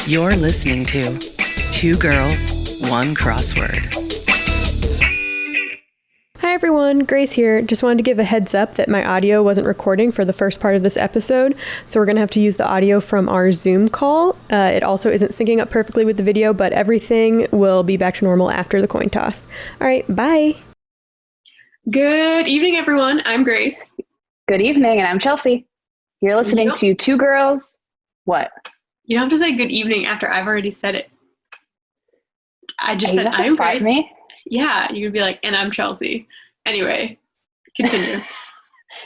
You're listening to Two Girls, One Crossword. Hi everyone, Grace here. Just wanted to give a heads up that my audio wasn't recording for the first part of this episode, so we're going to have to use the audio from our Zoom call. It also isn't syncing up perfectly with the video, but everything will be back to normal after the coin toss. All right, bye. Good evening, everyone. I'm Grace. Good evening, and I'm Chelsea. You're listening to Two Girls. What? You don't have to say good evening after I've already said it. I just said I'm Grace. Me? Yeah, you'd be like, and I'm Chelsea. Anyway, continue.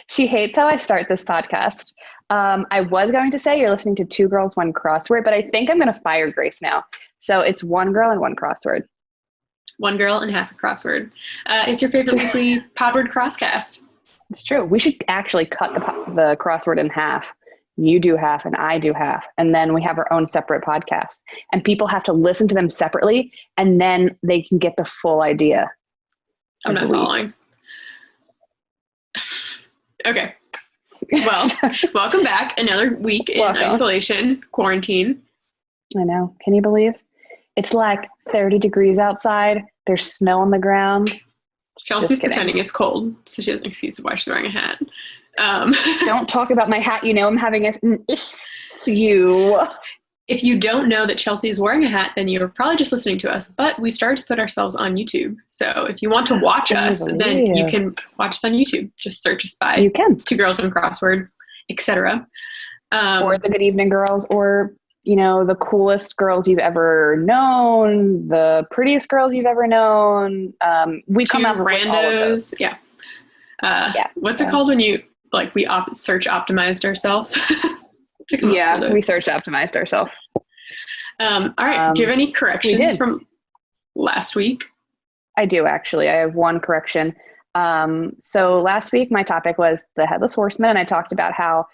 She hates how I start this podcast. I was going to say you're listening to Two Girls, One Crossword, but I think I'm going to fire Grace now. So it's one girl and one crossword. One girl and half a crossword. It's your favorite weekly Podword Crosscast. It's true. We should actually cut the crossword in half. You do half and I do half. And then we have our own separate podcasts. And people have to listen to them separately, and then they can get the full idea. I'm not following. Okay. Well, welcome back. Another week in isolation, quarantine. I know. Can you believe? It's like 30 degrees outside. There's snow on the ground. Chelsea's pretending it's cold, so she has an excuse of why she's wearing a hat. Don't talk about my hat. You know I'm having an issue. If you don't know that Chelsea is wearing a hat, then you're probably just listening to us. But we've started to put ourselves on YouTube. So if you want to watch us, then you can watch us on YouTube. Just search us by Two Girls, One Crossword, etc. Or the Good Evening Girls, or the coolest girls you've ever known, the prettiest girls you've ever known. We come out randos. With all of those. Yeah. What's it called when you we search optimized ourselves? We search optimized ourselves. All right. Do you have any corrections from last week? I do, actually. I have one correction. So last week, my topic was the Headless Horseman, and I talked about how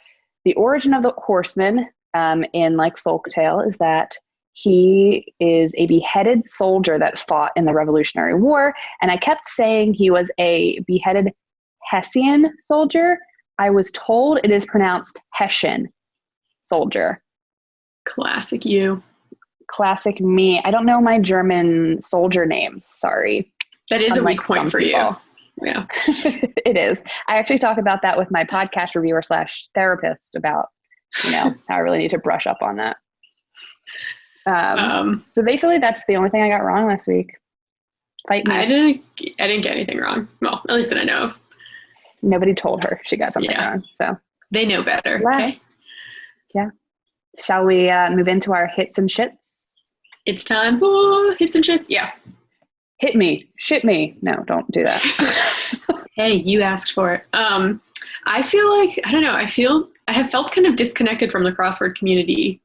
the origin of the horseman in folktale is that he is a beheaded soldier that fought in the Revolutionary War, and I kept saying he was a beheaded Hessian soldier. I was told it is pronounced Hessian soldier. Classic you. Classic me. I don't know my German soldier names. Sorry. That is a weak point for you. Yeah. It is. I actually talk about that with my podcast reviewer / therapist about, how I really need to brush up on that. So basically that's the only thing I got wrong last week. Fight me. I didn't get anything wrong. Well, at least that I know of. Nobody told her she got something wrong. So they know better. Okay. Yeah. Shall we move into our hits and shits? It's time for hits and shits. Yeah. Hit me. Shit me. No, don't do that. Hey, you asked for it. I feel like, I don't know, I have felt kind of disconnected from the crossword community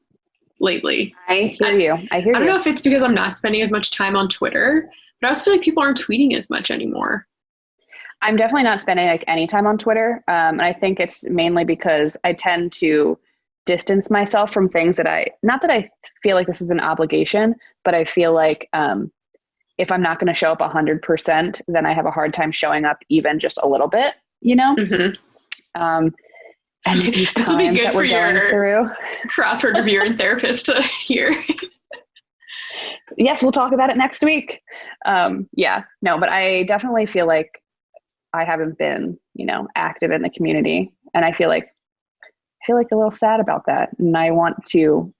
lately. I hear you. I don't know if it's because I'm not spending as much time on Twitter, but I also feel like people aren't tweeting as much anymore. I'm definitely not spending any time on Twitter. And I think it's mainly because I tend to distance myself from things that not that I feel like this is an obligation, but I feel like if I'm not going to show up 100%, then I have a hard time showing up even just a little bit, Mm-hmm. And this will be good for your crossword reviewer and therapist to hear. Yes, we'll talk about it next week. But I definitely feel like I haven't been, active in the community, and I feel like a little sad about that. And I want to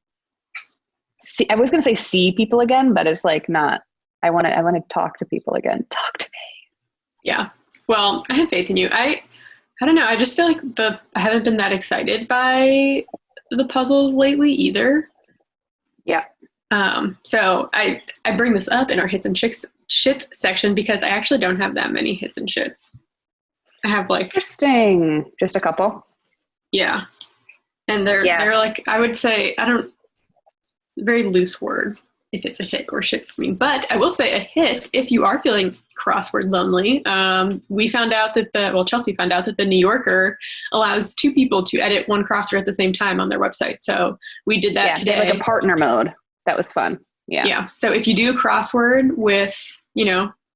see, I was going to say see people again, but it's not, I want to talk to people again. Talk to me. Yeah. Well, I have faith in you. I don't know. I just feel like I haven't been that excited by the puzzles lately either. Yeah. So I bring this up in our hits and shits section because I actually don't have that many hits and shits. I have interesting. Just a couple. Yeah. And they're I would say, very loose word if it's a hit or shit for me. But I will say a hit if you are feeling crossword lonely. We found out that Chelsea found out that the New Yorker allows two people to edit one crossword at the same time on their website. So we did that today. Like a partner mode. That was fun. Yeah. Yeah. So if you do a crossword with,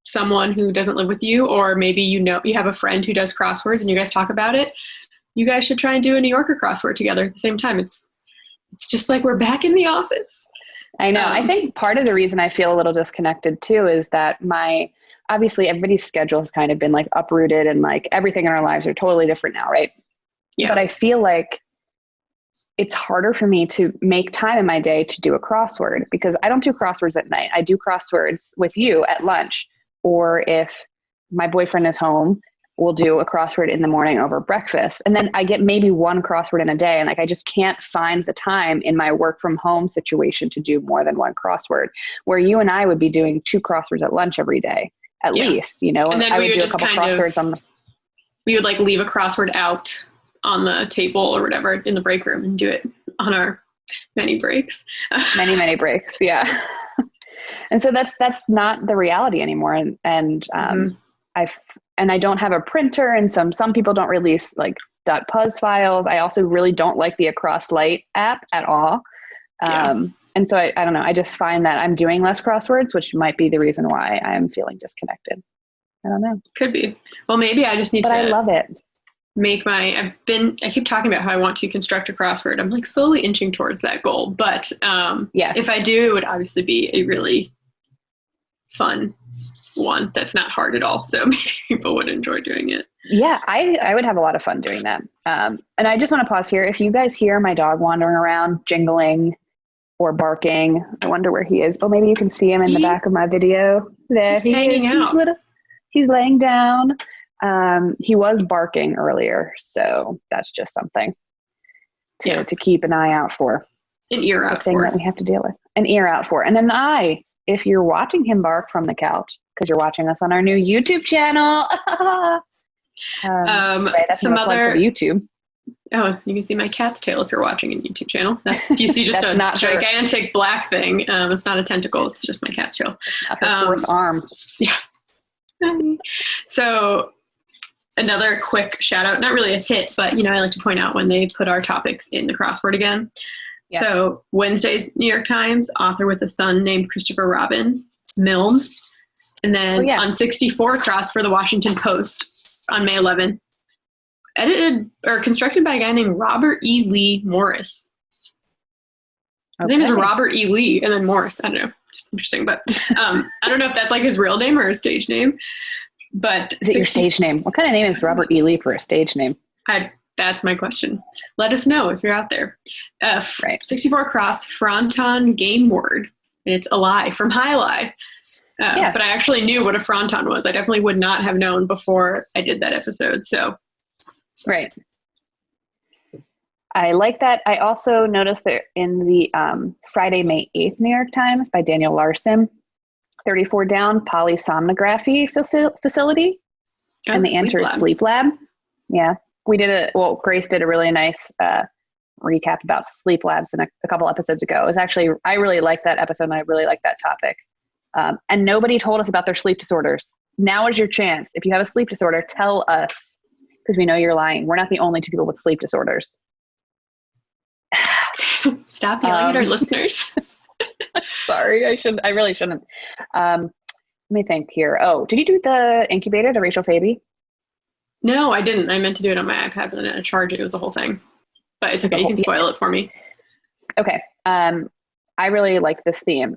someone who doesn't live with you, or maybe you have a friend who does crosswords and you guys talk about it, you guys should try and do a New Yorker crossword together at the same time. It's just like we're back in the office. I know. I think part of the reason I feel a little disconnected too is that obviously everybody's schedule has kind of been like uprooted and like everything in our lives are totally different now, right? Yeah. But I feel like it's harder for me to make time in my day to do a crossword because I don't do crosswords at night. I do crosswords with you at lunch, or if my boyfriend is home, we'll do a crossword in the morning over breakfast. And then I get maybe one crossword in a day. And like, I just can't find the time in my work from home situation to do more than one crossword, where you and I would be doing 2 crosswords at lunch every day, at least, you know, and then I would do a couple crosswords we would like leave a crossword out on the table or whatever in the break room and do it on our many breaks. many breaks. Yeah. And so that's not the reality anymore. And I don't have a printer, and some people don't release like .puz files. I also really don't like the Across Lite app at all. And so I don't know. I just find that I'm doing less crosswords, which might be the reason why I'm feeling disconnected. I don't know. Could be. Well, maybe I just need I love it. I keep talking about how I want to construct a crossword. I'm like slowly inching towards that goal. But if I do, it would obviously be a really fun one that's not hard at all. So maybe people would enjoy doing it. Yeah, I would have a lot of fun doing that. And I just want to pause here. If you guys hear my dog wandering around, jingling or barking, I wonder where he is. Oh, maybe you can see him in the back of my video. There he hanging is. Out. He's laying down. He was barking earlier, so that's just something to keep an eye out for. An ear out thing for. That we have to deal with. An ear out for. And an eye, if you're watching him bark from the couch, because you're watching us on our new YouTube channel. Right, that's some other YouTube. Oh, you can see my cat's tail if you're watching a YouTube channel. That's if you see just a gigantic black thing. It's not a tentacle. It's just my cat's tail. Not her fourth arm. Yeah. So another quick shout out, not really a hit, but I like to point out when they put our topics in the crossword again. Yeah. So Wednesday's New York Times, author with a son named Christopher Robin Milne. And then on 64 cross for the Washington Post on May 11th, edited or constructed by a guy named Robert E. Lee Morris. His name is Robert E. Lee and then Morris. I don't know. Just interesting. But I don't know if that's like his real name or a stage name. But is it your stage name? What kind of name is Robert E. Lee for a stage name? That's my question. Let us know if you're out there. 64 cross Fronton game word. And it's a lie from High Lie. But I actually knew what a fronton was. I definitely would not have known before I did that episode. So, right. I like that. I also noticed that in the Friday, May 8th New York Times by Daniel Larson, 34 down polysomnography facility. Oh, and the answer is sleep lab. Yeah. We did Grace did a really nice recap about sleep labs in a couple episodes ago. It was actually, I really liked that episode and I really liked that topic. And nobody told us about their sleep disorders. Now is your chance. If you have a sleep disorder, tell us, because we know you're lying. We're not the only 2 people with sleep disorders. Stop yelling at our listeners. Sorry, I really shouldn't. Let me think here. Oh, did you do the incubator, the Rachel Faby? No, I didn't. I meant to do it on my iPad, but then I charged it. It was the whole thing. But it's okay. You can spoil it for me. Okay. I really like this theme.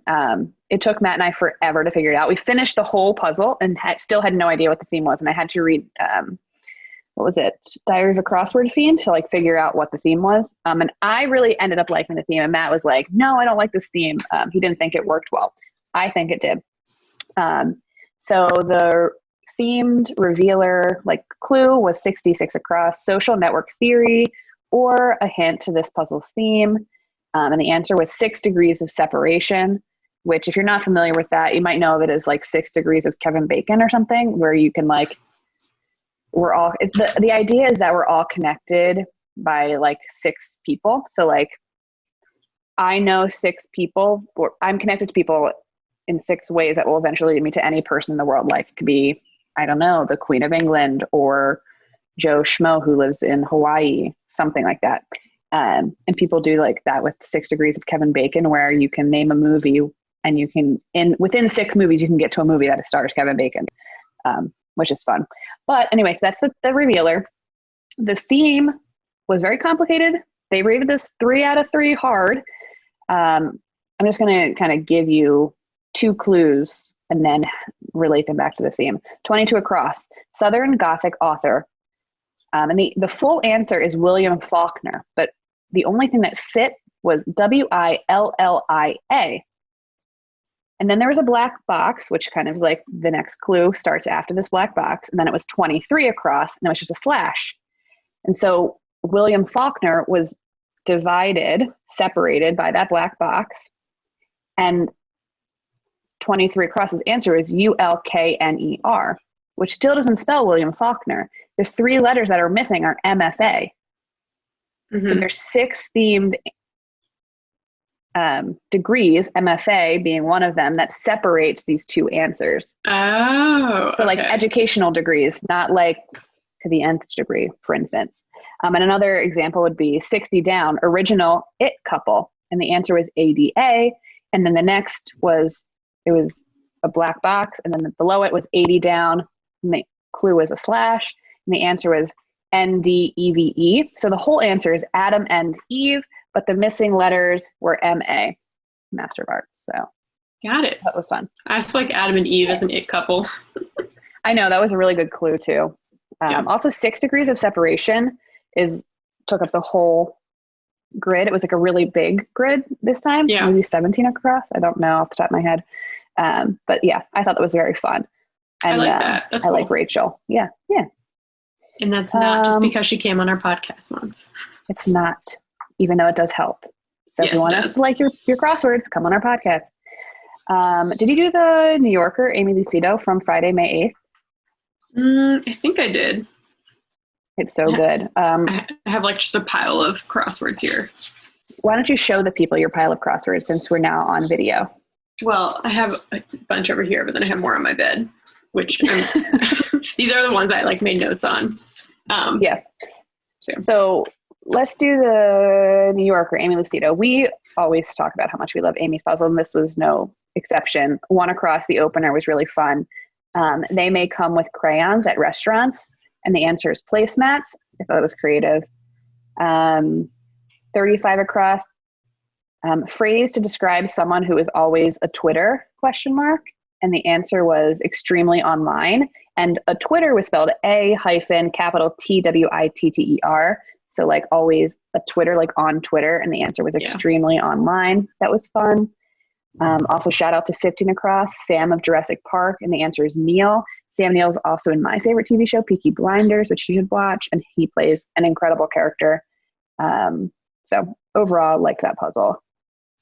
It took Matt and I forever to figure it out. We finished the whole puzzle and still had no idea what the theme was. And I had to read, what was it? Diary of a Crossword Fiend to like figure out what the theme was. And I really ended up liking the theme. And Matt was like, no, I don't like this theme. He didn't think it worked well. I think it did. So the themed revealer, like clue was 66 across, social network theory, or a hint to this puzzle's theme. And the answer was 6 degrees of separation, which if you're not familiar with that, you might know of it as like 6 degrees of Kevin Bacon or something, where you can like, the idea is that we're all connected by like 6 people. So like, I know 6 people, or I'm connected to people in 6 ways that will eventually lead me to any person in the world. Like it could be, I don't know, the Queen of England or Joe Schmo who lives in Hawaii, something like that. And people do like that with 6 degrees of Kevin Bacon, where you can name a movie and you can, within 6 movies, you can get to a movie that stars Kevin Bacon, which is fun. But anyways, that's the revealer. The theme was very complicated. They rated this 3 out of 3 hard. I'm just going to kind of give you 2 clues and then relate them back to the theme. 22 across, Southern Gothic author. And the full answer is William Faulkner, but the only thing that fit was Willia. And then there was a black box, which kind of is like the next clue starts after this black box. And then it was 23 across, and it was just a slash. And so William Faulkner was separated by that black box. And 23 across, his answer is Ulkner, which still doesn't spell William Faulkner. The 3 letters that are missing are MFA. Mm-hmm. So there's 6 themed degrees, MFA being one of them, that separates these 2 answers. Oh, so like educational degrees, not like to the nth degree, for instance. And another example would be 60 down, original it couple, and the answer was ADA. And then the next was a black box, and then below it was 80 down, and the clue was a slash, and the answer was NDEVE. So the whole answer is Adam and Eve, but the missing letters were MA, Master of Arts. So got it. That was fun. I just like Adam and Eve as an it couple. I know, that was a really good clue too. Also 6 degrees of separation took up the whole grid. It was like a really big grid this time, maybe 17 across. I don't know off the top of my head. But yeah, I thought that was very fun. And I like that. That's I cool. like Rachel. Yeah. And that's not just because she came on our podcast once. It's not, even though it does help. So if you want us to like your crosswords, come on our podcast. Did you do the New Yorker, Amy Lucido, from Friday, May 8th? I think I did. It's so good. I have like just a pile of crosswords here. Why don't you show the people your pile of crosswords since we're now on video? Well, I have a bunch over here, but then I have more on my bed, which these are the ones I like made notes on. Yeah. So let's do the New Yorker, Amy Lucido. We always talk about how much we love Amy's puzzle, and this was no exception. One across, the opener was really fun. They may come with crayons at restaurants, and the answer is placemats. I thought it was creative. 35 across, phrase to describe someone who is always a Twitter, ? And the answer was extremely online. And a Twitter was spelled A-TWITTER. So like always a Twitter, like on Twitter. And the answer was extremely online. That was fun. Also shout out to 15 across, Sam of Jurassic Park. And the answer is Neil. Sam Neill's also in my favorite TV show, Peaky Blinders, which you should watch. And he plays an incredible character. So overall, like that puzzle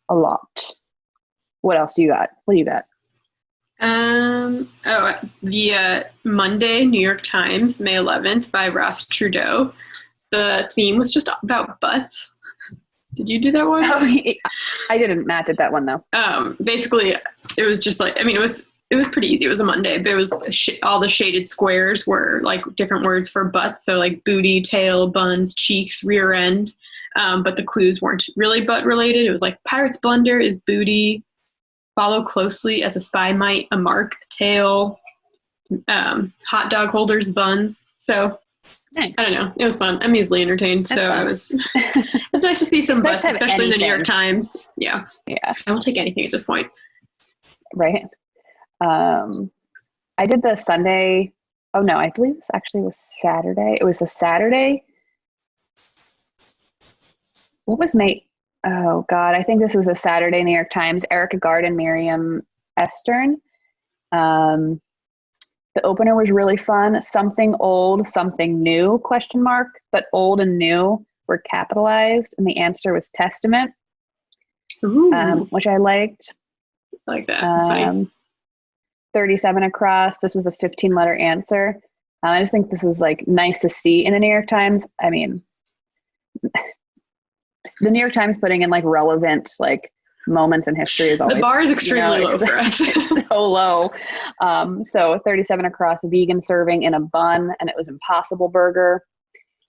a lot. What else do you got? What do you got? The Monday New York Times, May 11th by Ross Trudeau. The theme was just about butts. Did you do that one? I didn't. Matt did that one though. Basically, it was just like, it was pretty easy. It was a Monday, but it was all the shaded squares were like different words for butts. So like booty, tail, buns, cheeks, rear end. But the clues weren't really butt related. It was like pirate's blunder is booty, follow closely as a spy might, a mark, tail, hot dog holders, buns. So nice. I don't know. It was fun. I'm easily entertained. That's fun. It's nice to see some butts, especially in the New York Times. Yeah. I will take anything at this point. Right. I did the Sunday. Oh no, I believe this actually was Saturday. It was a Saturday. What was May? Oh God, I think this was a Saturday New York Times. Erica Garden, Miriam Estern. The opener was really fun. Something old, something new, ? But old and new were capitalized, and the answer was Testament, which I liked. I like that. That's funny. 37 across. This was a 15-letter answer. I just think this was like nice to see in the New York Times. I mean, the New York Times putting in like relevant like moments in history is always, the bar is extremely low for us. So low. So 37 across, vegan serving in a bun, and it was Impossible Burger.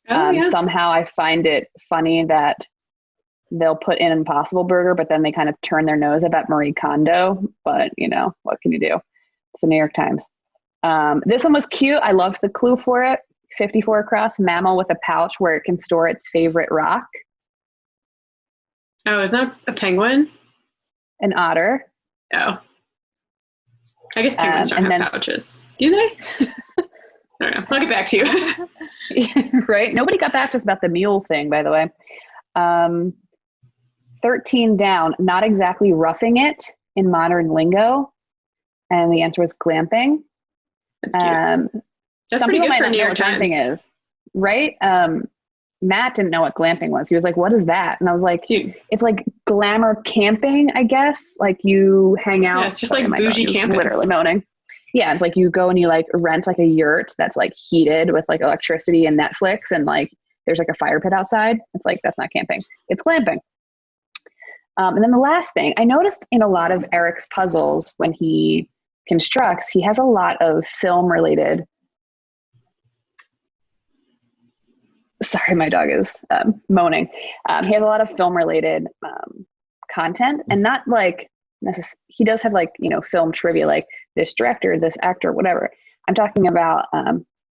Somehow I find it funny that they'll put in Impossible Burger, but then they kind of turn their nose up at Marie Kondo. But you know, what can you do? It's the New York Times. This one was cute. I loved the clue for it. 54 across, mammal with a pouch where it can store its favorite rock. Oh, is that a penguin? an otter. Oh. I guess penguins don't have pouches. Do they? I don't know. I'll get back to you. Right? Nobody got back to us about the mule thing, by the way. 13 down, not exactly roughing it in modern lingo. And the answer was glamping. That's cute. That's some pretty people good might for not New know York what Times. glamping is, right? Matt didn't know what glamping was. He was like, what is that? And I was like, Dude. It's like glamour camping, I guess. Like you hang out. Yeah, it's just like bougie camping. Literally moaning. Yeah, it's like you go and you like rent like a yurt that's like heated with like electricity and Netflix, and like there's like a fire pit outside. It's like, that's not camping. It's glamping. And then the last thing, I noticed in a lot of Eric's puzzles when he constructs, he has a lot of film related. Sorry, my dog is moaning. He has a lot of film related content, and not like he does have like, you know, film trivia, like this director, this actor, whatever. I'm talking about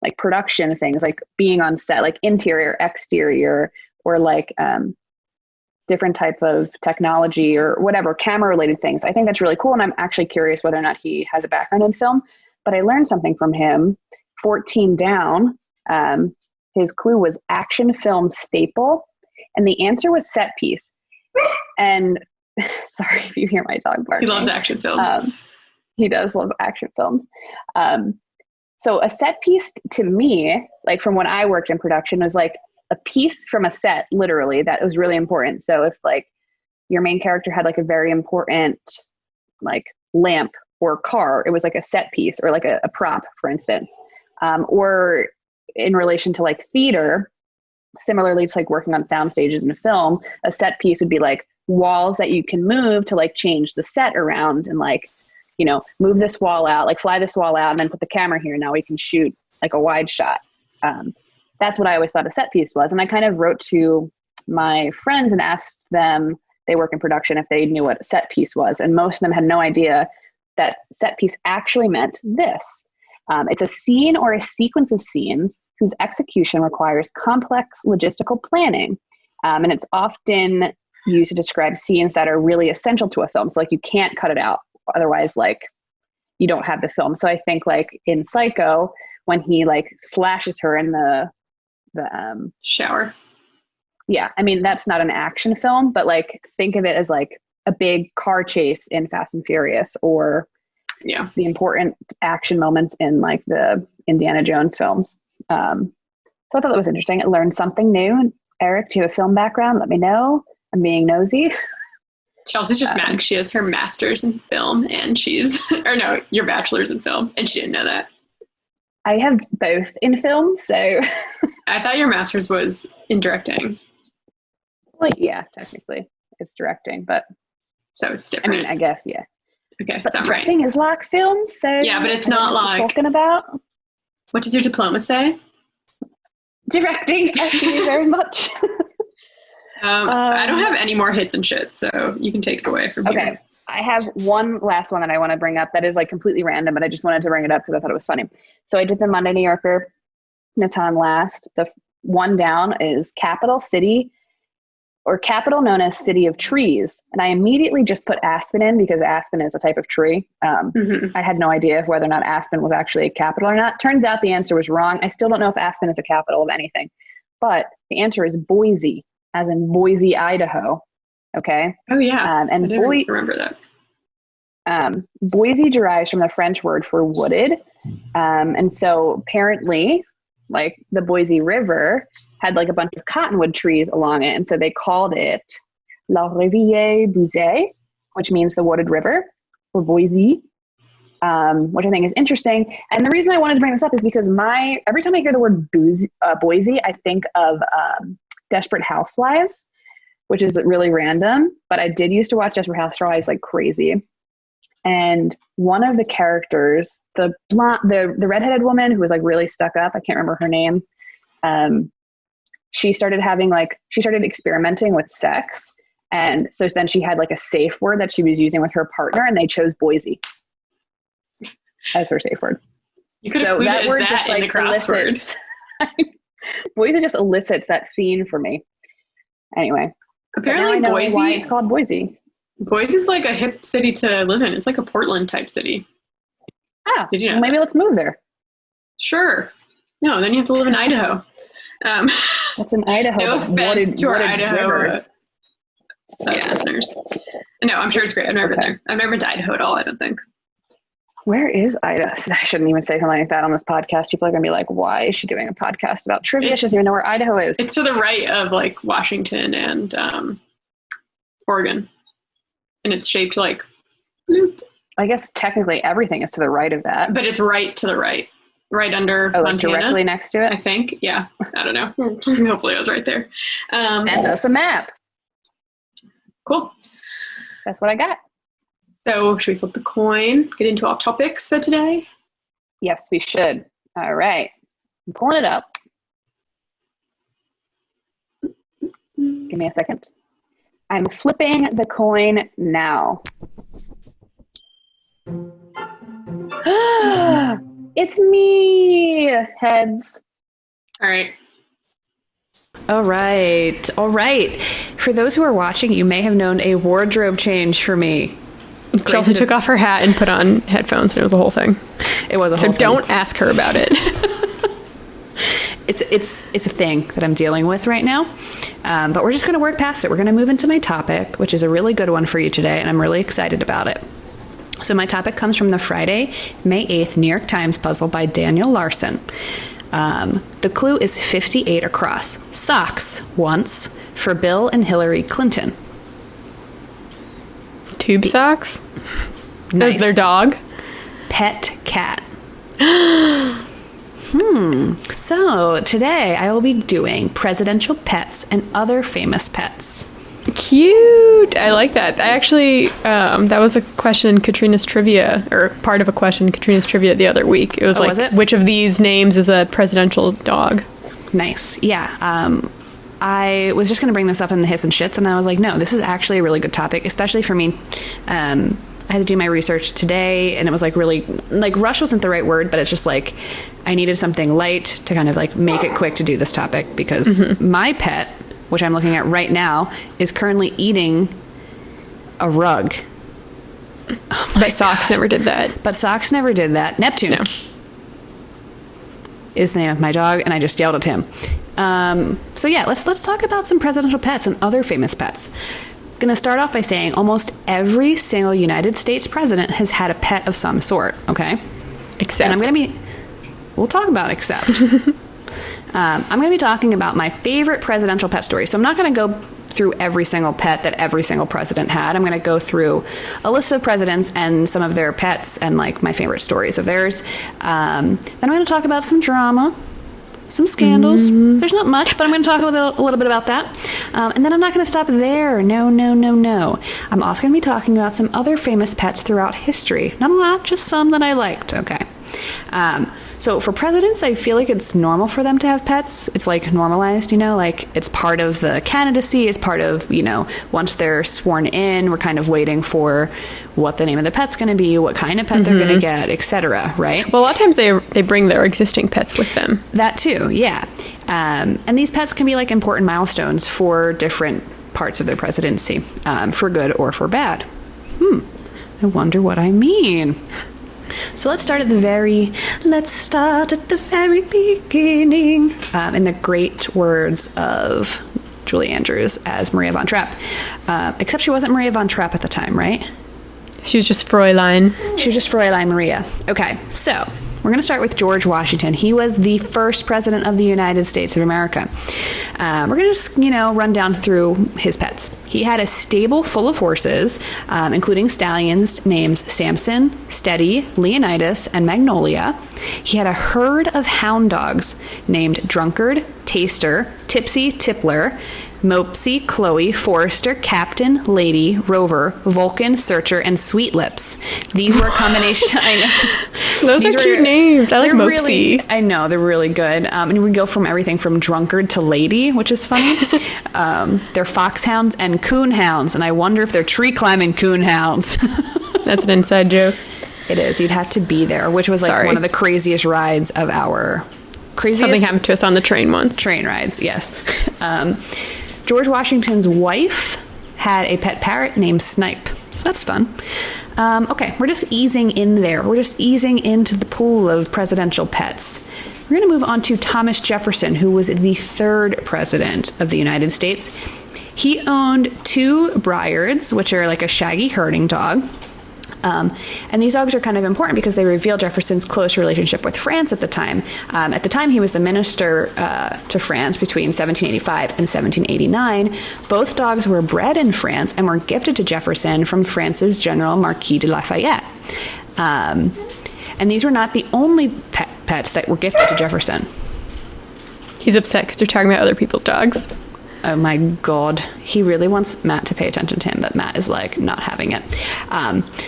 like production things, like being on set, like interior, exterior, or like different type of technology or whatever, camera related things. I think that's really cool. And I'm actually curious whether or not he has a background in film, but I learned something from him. 14 down, his clue was action film staple. And the answer was set piece. And sorry if you hear my dog barking. He loves action films. He does love action films. So a set piece to me, like from when I worked in production, was like a piece from a set, literally, that was really important. So if like your main character had like a very important like lamp or car, it was like a set piece or like a prop, for instance. Or in relation to like theater, similarly to like working on sound stages in film, a set piece would be like walls that you can move to like change the set around and like, you know, move this wall out, like fly this wall out and then put the camera here. Now we can shoot like a wide shot. That's what I always thought a set piece was. And I kind of wrote to my friends and asked them, they work in production, if they knew what a set piece was. And most of them had no idea that set piece actually meant this. It's a scene or a sequence of scenes whose execution requires complex logistical planning. And it's often used to describe scenes that are really essential to a film. So like you can't cut it out. Otherwise, like you don't have the film. So I think like in Psycho, when he like slashes her in the shower. Yeah. I mean, that's not an action film, but like think of it as like a big car chase in Fast and Furious, or yeah, the important action moments in like the Indiana Jones films. So I thought that was interesting. I learned something new. Eric, do you have a film background? Let me know. I'm being nosy. Chelsea's just mad because she has her master's in film and she's, or no, your bachelor's in film, and she didn't know that. I have both in film, so. I thought your master's was in directing. Well, yeah, technically it's directing, but. So it's different. I mean, I guess, yeah. Okay, but so directing is like film, so. Yeah, but it's not like. Talking about. What does your diploma say? Directing, thank you very much. I don't have any more hits and shits, so you can take it away from here. Okay. I have one last one that I want to bring up that is like completely random, but I just wanted to bring it up because I thought it was funny. So I did the Monday New Yorker Natan last. The one down is capital city, or capital known as city of trees. And I immediately just put aspen in because aspen is a type of tree. I had no idea whether or not aspen was actually a capital or not. Turns out the answer was wrong. I still don't know if aspen is a capital of anything, but the answer is Boise, as in Boise, Idaho. Okay. Oh yeah. And I remember that. Boise derives from the French word for wooded. And so apparently like the Boise River had like a bunch of cottonwood trees along it. And so they called it La Rivière Boisée, which means the wooded river, or Boise, which I think is interesting. And the reason I wanted to bring this up is because every time I hear the word Boise, I think of Desperate Housewives, which is really random, but I did used to watch Desperate Housewives like crazy. And one of the characters, the redheaded woman who was like really stuck up, I can't remember her name. She started experimenting with sex. And so then she had like a safe word that she was using with her partner, and they chose Boise as her safe word. You could have that word just like in the crossword. Boise just elicits that scene for me. Anyway. Apparently I know Boise, why it's called Boise. Boise is like a hip city to live in. It's like a Portland type city. Ah, did you know? Maybe let's move there. Sure. No, then you have to live in Idaho. What's in Idaho? No offense to our Idaho Yeah. listeners. No, I'm sure it's great. I've never been there. I've never been to Idaho at all, I don't think. Where is Idaho? I shouldn't even say something like that on this podcast. People are going to be like, why is she doing a podcast about trivia? She doesn't even know where Idaho is. It's to the right of like Washington and Oregon. And it's shaped like bloop. I guess technically everything is to the right of that. But it's right to the right. Right under Montana. Montana. Directly next to it? I think. Yeah. I don't know. Hopefully I was right there. Send us a map. Cool. That's what I got. So should we flip the coin? Get into our topics for today? Yes, we should. All right. I'm pulling it up. Give me a second. I'm flipping the coin now. It's me! Heads. All right. All right. For those who are watching, you may have known a wardrobe change for me. Chelsea took off her hat and put on headphones, and it was a whole thing. It was a whole thing. So don't ask her about it. It's a thing that I'm dealing with right now, but we're just going to work past it. We're going to move into my topic, which is a really good one for you today, and I'm really excited about it. So my topic comes from the Friday, May 8th New York Times puzzle by Daniel Larson. The clue is 58 across. Socks, once, for Bill and Hillary Clinton. Tube socks? Nice. Is their dog? Pet cat. So today I will be doing presidential pets and other famous pets. Cute. I like that. I actually, that was a question in Katrina's trivia, or part of a question in Katrina's trivia the other week. It was was it? which of these names is a presidential dog? Nice. Yeah. I was just going to bring this up in the hits and shits, and I was like, no, this is actually a really good topic, especially for me. I had to do my research today, and it was like really, like rush wasn't the right word, but it's just like I needed something light to kind of like make it quick to do this topic because my pet, which I'm looking at right now, is currently eating a rug. But Socks never did that. But Socks never did that. Neptune is the name of my dog, and I just yelled at him. So yeah, let's talk about some presidential pets and other famous pets. Gonna start off by saying almost every single United States president has had a pet of some sort, okay? Except. And we'll talk about except. I'm going to be talking about my favorite presidential pet story. So I'm not going to go through every single pet that every single president had. I'm going to go through a list of presidents and some of their pets and like my favorite stories of theirs. Then I'm going to talk about some drama, some scandals. There's not much, but I'm going to talk a little bit about that. And then I'm not going to stop there. No. I'm also going to be talking about some other famous pets throughout history. Not a lot, just some that I liked. Okay. So for presidents, I feel like it's normal for them to have pets. It's like normalized, like it's part of the candidacy, it's part of, once they're sworn in, we're kind of waiting for what the name of the pet's going to be, what kind of pet they're going to get, etc. Right? Well, a lot of times they bring their existing pets with them. That too, yeah. And these pets can be like important milestones for different parts of their presidency, for good or for bad. I wonder what I mean. So let's start at the very beginning, in the great words of Julie Andrews as Maria von Trapp. Except she wasn't Maria von Trapp at the time, right? She was just Fräulein. She was just Fräulein Maria. Okay, so we're going to start with George Washington. He was the first president of the United States of America. We're going to just, run down through his pets. He had a stable full of horses, including stallions named Samson, Steady, Leonidas, and Magnolia. He had a herd of hound dogs named Drunkard, Taster, Tipsy, Tippler, Mopsy, Chloe, Forester, Captain, Lady, Rover, Vulcan, Searcher, and Sweet Lips. These were a combination. I know. Those are cute names. I like Mopsy. Really, I know, they're really good. And we go from everything from Drunkard to Lady, which is funny. They're foxhounds and coonhounds, and I wonder if they're tree climbing coonhounds. That's an inside joke. It is. You'd have to be there, which was like one of the craziest rides of our Something happened to us on the train once. Train rides, yes. George Washington's wife had a pet parrot named Snipe. So that's fun. Okay, we're just easing in there. We're just easing into the pool of presidential pets. We're going to move on to Thomas Jefferson, who was the third president of the United States. He owned 2 Briards, which are like a shaggy herding dog. And these dogs are kind of important because they reveal Jefferson's close relationship with France at the time. At the time, he was the minister to France between 1785 and 1789. Both dogs were bred in France and were gifted to Jefferson from France's General Marquis de Lafayette. And these were not the only pets that were gifted to Jefferson. He's upset because you're talking about other people's dogs. Oh my God. He really wants Matt to pay attention to him, but Matt is like not having it.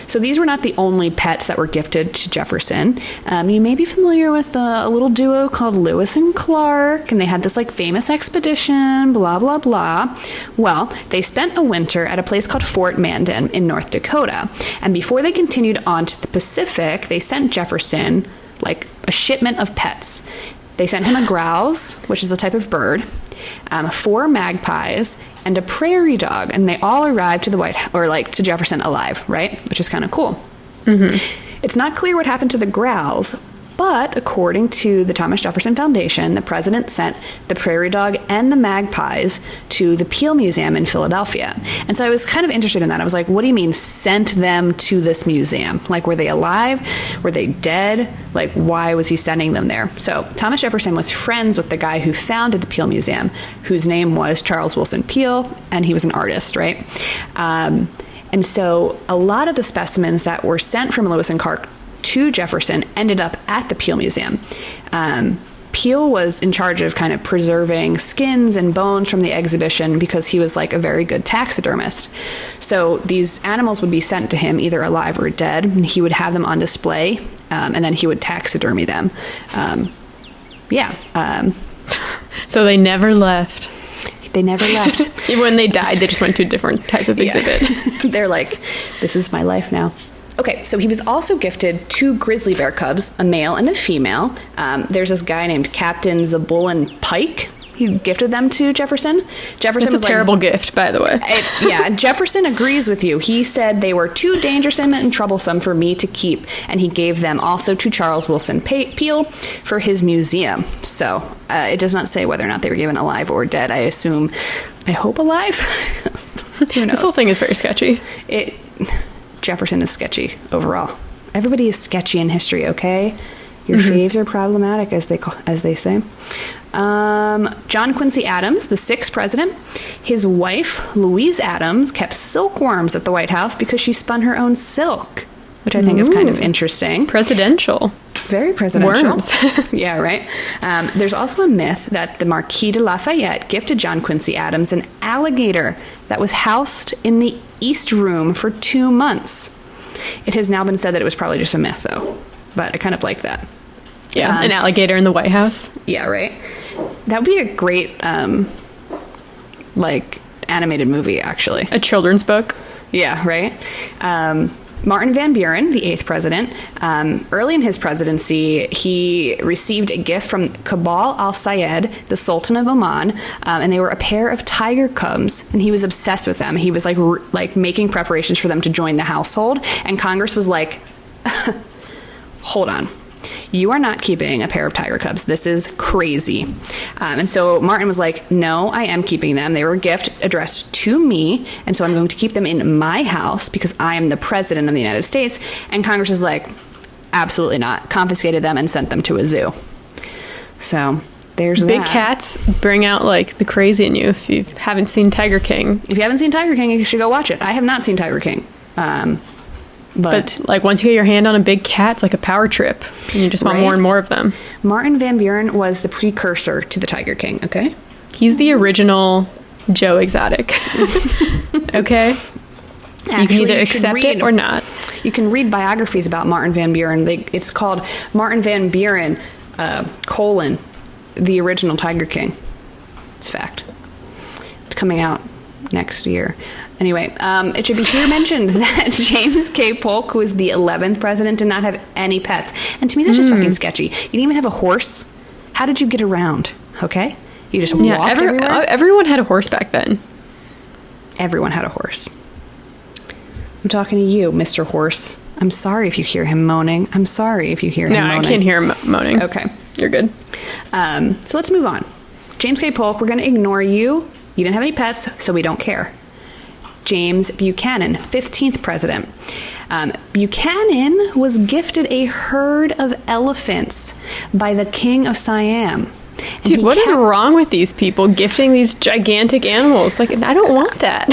So these were not the only pets that were gifted to Jefferson. You may be familiar with a little duo called Lewis and Clark, and they had this like famous expedition, blah, blah, blah. Well, they spent a winter at a place called Fort Mandan in North Dakota. And before they continued on to the Pacific, they sent Jefferson like a shipment of pets. They sent him a grouse, which is a type of bird, 4 magpies, and a prairie dog, and they all arrived to the to Jefferson alive, right? Which is kind of cool. Mm-hmm. It's not clear what happened to the grouse, but according to the Thomas Jefferson Foundation, the president sent the prairie dog and the magpies to the Peel Museum in Philadelphia. And so I was kind of interested in that. I was like, what do you mean sent them to this museum? Like, were they alive? Were they dead? Like, why was he sending them there? So Thomas Jefferson was friends with the guy who founded the Peel Museum, whose name was Charles Willson Peel, and he was an artist, right? And so a lot of the specimens that were sent from Lewis and Clark to Jefferson ended up at the Peel Museum. Peel was in charge of kind of preserving skins and bones from the exhibition because he was like a very good taxidermist. So these animals would be sent to him either alive or dead, and he would have them on display, and then he would taxidermy them. So they never left. They never left. Even when they died, they just went to a different type of exhibit. They're like, this is my life now. Okay, so he was also gifted 2 grizzly bear cubs, a male and a female. There's this guy named Captain Zebulon Pike. He gifted them to Jefferson. Jefferson was a terrible gift, by the way. Jefferson agrees with you. He said they were too dangerous and troublesome for me to keep, and he gave them also to Charles Willson Peel for his museum. So it does not say whether or not they were given alive or dead. I hope alive. Who knows? This whole thing is very sketchy. Jefferson is sketchy overall. Everybody is sketchy in history, okay? Your faves are problematic, as they say. John Quincy Adams, the 6th president, his wife, Louise Adams, kept silkworms at the White House because she spun her own silk, which I think is kind of interesting. Presidential. Very presidential. Worms. Yeah, right? There's also a myth that the Marquis de Lafayette gifted John Quincy Adams an alligator that was housed in the East Room for 2 months. It has now been said that it was probably just a myth, though. But I kind of like that. Yeah, an alligator in the White House. Yeah, right? That would be a great, animated movie, actually. A children's book. Yeah, right? Martin Van Buren, the 8th president, early in his presidency, he received a gift from Kabal al-Sayed, the Sultan of Oman, and they were a pair of tiger cubs, and he was obsessed with them. He was like making preparations for them to join the household, and Congress was like, hold on. You are not keeping a pair of tiger cubs. This is crazy. And so Martin was like, no, I am keeping them. They were a gift addressed to me. And so I'm going to keep them in my house because I am the president of the United States. And Congress is like, absolutely not. Confiscated them and sent them to a zoo. So there's Big that. cats bring out like the crazy in you. If you haven't seen Tiger King. If you haven't seen Tiger King, you should go watch it. I have not seen Tiger King. But like once you get your hand on a big cat, it's like a power trip. And you just want more and more of them. Martin Van Buren was the precursor to the Tiger King, okay? He's the original Joe Exotic. Okay? Actually, you can either accept it or not. You can read biographies about Martin Van Buren. It's called Martin Van Buren, the original Tiger King. It's fact. It's coming out next year. Anyway, it should be here mentioned that James K. Polk, who was the 11th president, did not have any pets. And to me, that's just fucking sketchy. You didn't even have a horse. How did you get around? Okay? You just walked everywhere? Everyone had a horse back then. Everyone had a horse. I'm talking to you, Mr. Horse. I'm sorry if you hear him moaning. I'm sorry if you hear him moaning. No, I can't hear him moaning. Okay. You're good. So let's move on. James K. Polk, we're going to ignore you. You didn't have any pets, so we don't care. James Buchanan, 15th president. Buchanan was gifted a herd of elephants by the King of Siam. Dude, what is wrong with these people gifting these gigantic animals? Like, I don't want that.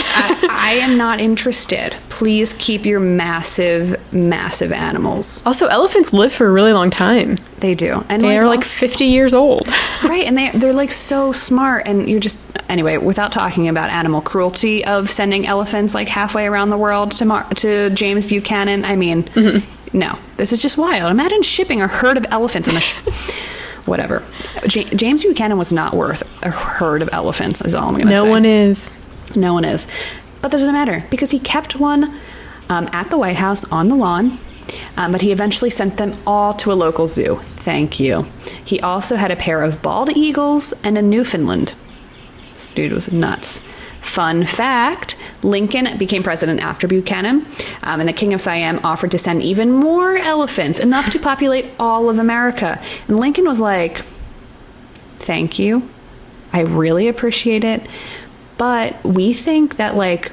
I am not interested. Please keep your massive, massive animals. Also, elephants live for a really long time. They do. And they are like 50 years old. Right, and they're like so smart, and you're just... Anyway, without talking about animal cruelty of sending elephants like halfway around the world to James Buchanan, I mean, no. This is just wild. Imagine shipping a herd of elephants on a... Whatever. James Buchanan was not worth a herd of elephants, is all I'm going to say. No one is. No one is. But that doesn't matter, because he kept one at the White House on the lawn, but he eventually sent them all to a local zoo. Thank you. He also had a pair of bald eagles and a Newfoundland. This dude was nuts. Fun fact, Lincoln became president after Buchanan, and the King of Siam offered to send even more elephants, enough to populate all of America. And Lincoln was like, thank you. I really appreciate it. But we think that, like,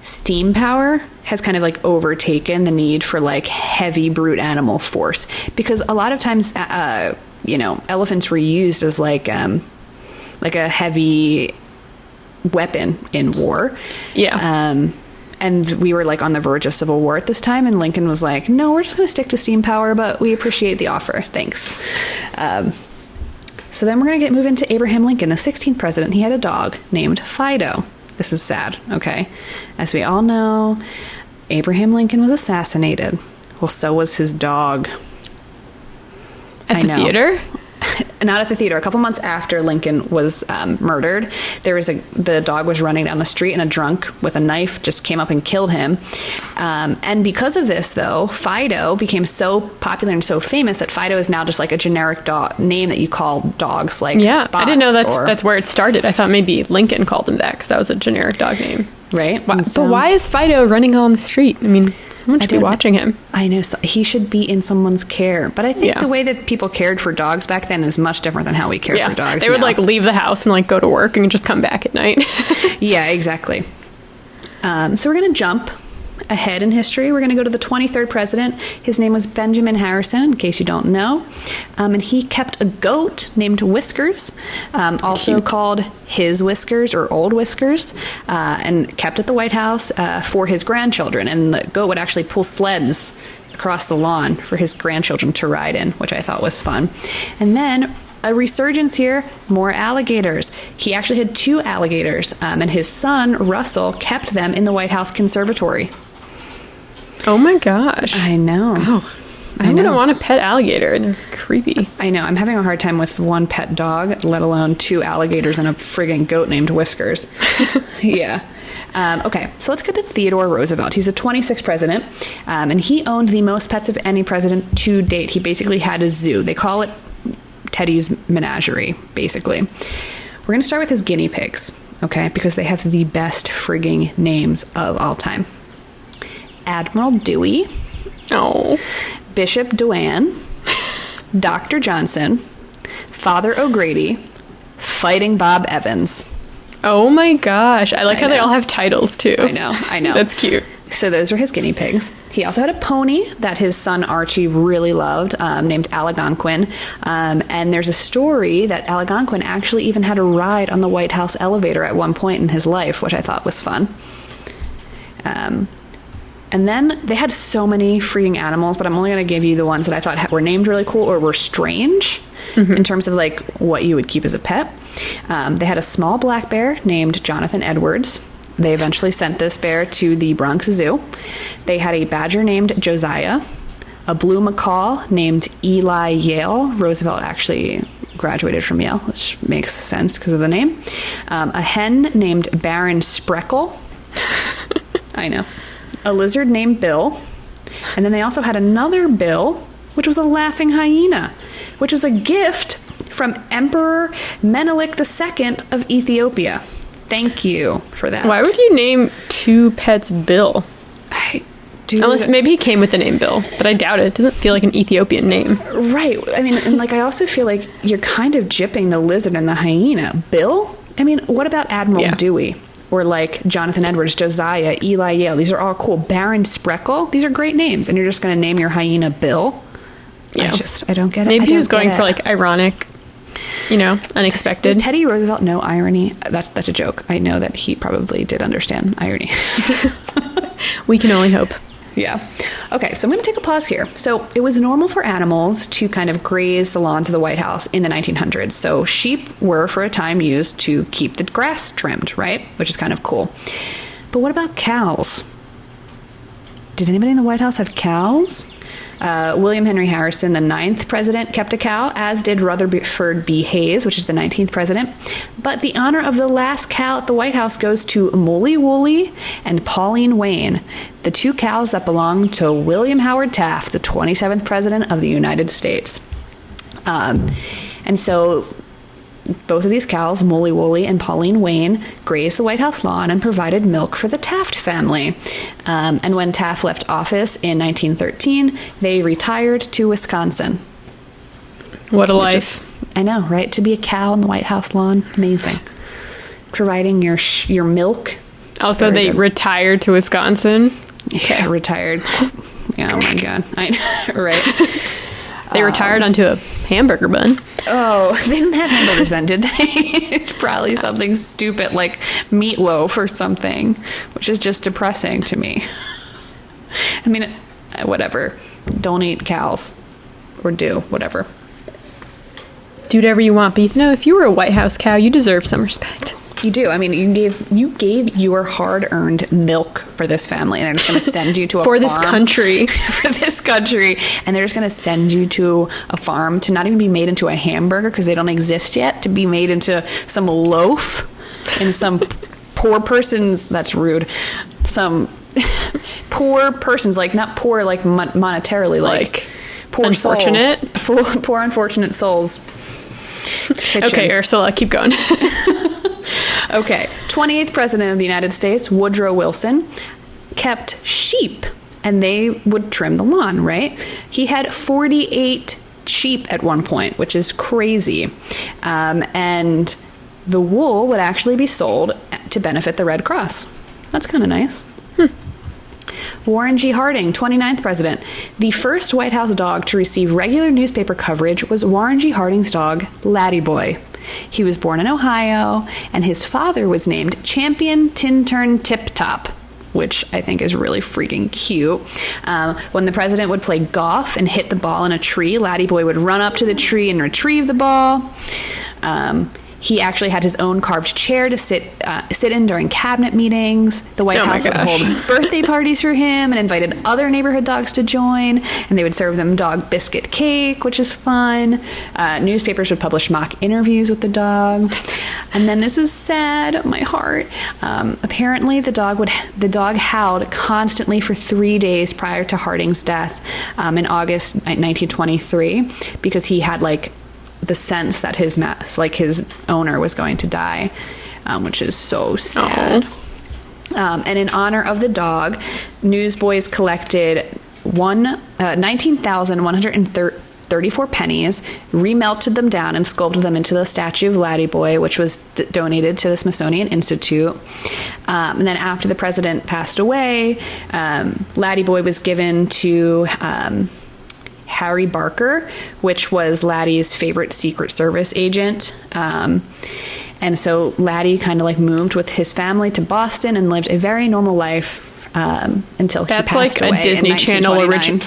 steam power has kind of, like, overtaken the need for, like, heavy brute animal force. Because a lot of times, elephants were used as, like a heavy weapon in war. Yeah. And we were like on the verge of civil war at this time, and Lincoln was like, no, we're just going to stick to steam power, but we appreciate the offer. Thanks. So then we're going to move into Abraham Lincoln, the 16th president. He had a dog named Fido. This is sad, okay? As we all know, Abraham Lincoln was assassinated. Well, so was his dog. At the theater? Not at the theater. A couple months after Lincoln was murdered, the dog was running down the street, and a drunk with a knife just came up and killed him. And because of this, though, Fido became so popular and so famous that Fido is now just like a generic dog name that you call dogs. Like Spot, I didn't know that's where it started. I thought maybe Lincoln called him that because that was a generic dog name. Right. But why is Fido running on the street? I mean, someone should be watching him. I know. He should be in someone's care. But I think the way that people cared for dogs back then is much different than how we care for dogs. They would like leave the house and like go to work and just come back at night. Yeah, exactly. So we're going to jump ahead in history. We're going to go to the 23rd president. His name was Benjamin Harrison, in case you don't know. And he kept a goat named Whiskers, also called his Whiskers or Old Whiskers, and kept at the White House for his grandchildren. And the goat would actually pull sleds across the lawn for his grandchildren to ride in, which I thought was fun. And then a resurgence here, more alligators. He actually had 2 alligators, and his son, Russell, kept them in the White House conservatory. Oh my gosh. I know. Oh, I wouldn't want a pet alligator. They're creepy. I know. I'm having a hard time with one pet dog, let alone 2 alligators and a friggin' goat named Whiskers. Yeah. Okay, so let's get to Theodore Roosevelt. He's the 26th president, and he owned the most pets of any president to date. He basically had a zoo. They call it Teddy's Menagerie, basically. We're going to start with his guinea pigs, okay, because they have the best frigging names of all time. Admiral Dewey. Oh. Bishop Dewan. Dr. Johnson. Father O'Grady. Fighting Bob Evans. Oh my gosh. I like how they all have titles too. I know. That's cute. So those are his guinea pigs. He also had a pony that his son Archie really loved, named Algonquin. And there's a story that Algonquin actually even had a ride on the White House elevator at one point in his life, which I thought was fun. And then they had so many freaking animals, but I'm only going to give you the ones that I thought were named really cool or were strange in terms of like what you would keep as a pet. They had a small black bear named Jonathan Edwards. They eventually sent this bear to the Bronx Zoo. They had a badger named Josiah, a blue macaw named Eli Yale. Roosevelt actually graduated from Yale, which makes sense because of the name. A hen named Baron Spreckle. I know. A lizard named Bill. And then they also had another Bill, which was a laughing hyena, which was a gift from Emperor Menelik II of Ethiopia. Thank you for that. Why would you name 2 pets Bill? Dude. Unless maybe he came with the name Bill, but I doubt it. It doesn't feel like an Ethiopian name. Right. I mean, and like I also feel like you're kind of gypping the lizard and the hyena. Bill? I mean, what about Admiral Dewey? Or like Jonathan Edwards, Josiah, Eli Yale. These are all cool. Baron Spreckle. These are great names. And you're just going to name your hyena Bill? Yeah. I don't get it. Maybe he was going for like ironic, unexpected. Does Teddy Roosevelt know irony? That's a joke. I know that he probably did understand irony. We can only hope. Yeah. Okay, so I'm going to take a pause here. So it was normal for animals to kind of graze the lawns of the White House in the 1900s. So sheep were for a time used to keep the grass trimmed, right? Which is kind of cool. But what about cows? Did anybody in the White House have cows? William Henry Harrison, the 9th president, kept a cow, as did Rutherford B. Hayes, which is the 19th president. But the honor of the last cow at the White House goes to Molly Woolley and Pauline Wayne, the 2 cows that belonged to William Howard Taft, the 27th president of the United States. And so both of these cows, Molly Woolley and Pauline Wayne, grazed the White House lawn and provided milk for the Taft family. And when Taft left office in 1913, they retired to Wisconsin. What a life. I know, right? To be a cow on the White House lawn, amazing. Providing your milk. Also, they retired to Wisconsin. Yeah, retired. Yeah, oh my God. Right. They retired onto a hamburger bun. Oh, they didn't have hamburgers then, did they? Probably something stupid like meatloaf or something, which is just depressing to me. I mean, whatever. Don't eat cows. Or do, whatever. Do whatever you want, but if you were a White House cow, you deserve some respect. You do. I mean, you gave your hard-earned milk for this family, and they're just going to send you to a for farm. this country. For this country. And they're just going to send you to a farm to not even be made into a hamburger because they don't exist yet, to be made into some loaf in some poor person's, that's rude, some poor person's, like not poor like monetarily, like poor unfortunate soul, poor unfortunate souls. Kitchen. Okay, Ursula, keep going. Okay, 28th president of the United States, Woodrow Wilson, kept sheep, and they would trim the lawn, right? He had 48 sheep at one point, which is crazy. And the wool would actually be sold to benefit the Red Cross. That's kind of nice. Warren G. Harding, 29th president. The first White House dog to receive regular newspaper coverage was Warren G. Harding's dog, Laddie Boy. He was born in Ohio, and his father was named Champion Tintern Tip Top, which I think is really freaking cute. When the president would play golf and hit the ball in a tree, Laddie Boy would run up to the tree and retrieve the ball. He actually had his own carved chair to sit in during cabinet meetings. The White House would hold birthday parties for him and invited other neighborhood dogs to join. And they would serve them dog biscuit cake, which is fun. Newspapers would publish mock interviews with the dog. And then this is sad, my heart. Apparently, the dog howled constantly for 3 days prior to Harding's death in August 1923 because he had the sense that his owner was going to die, which is so sad. And in honor of the dog, newsboys collected 19,134 pennies, remelted them down, and sculpted them into the statue of Laddie Boy, which was donated to the Smithsonian Institute. And then after the president passed away, Laddie Boy was given to Harry Barker, which was Laddie's favorite Secret Service agent. And so Laddie kind of moved with his family to Boston and lived a very normal life until he passed away. That's like a Disney Channel original.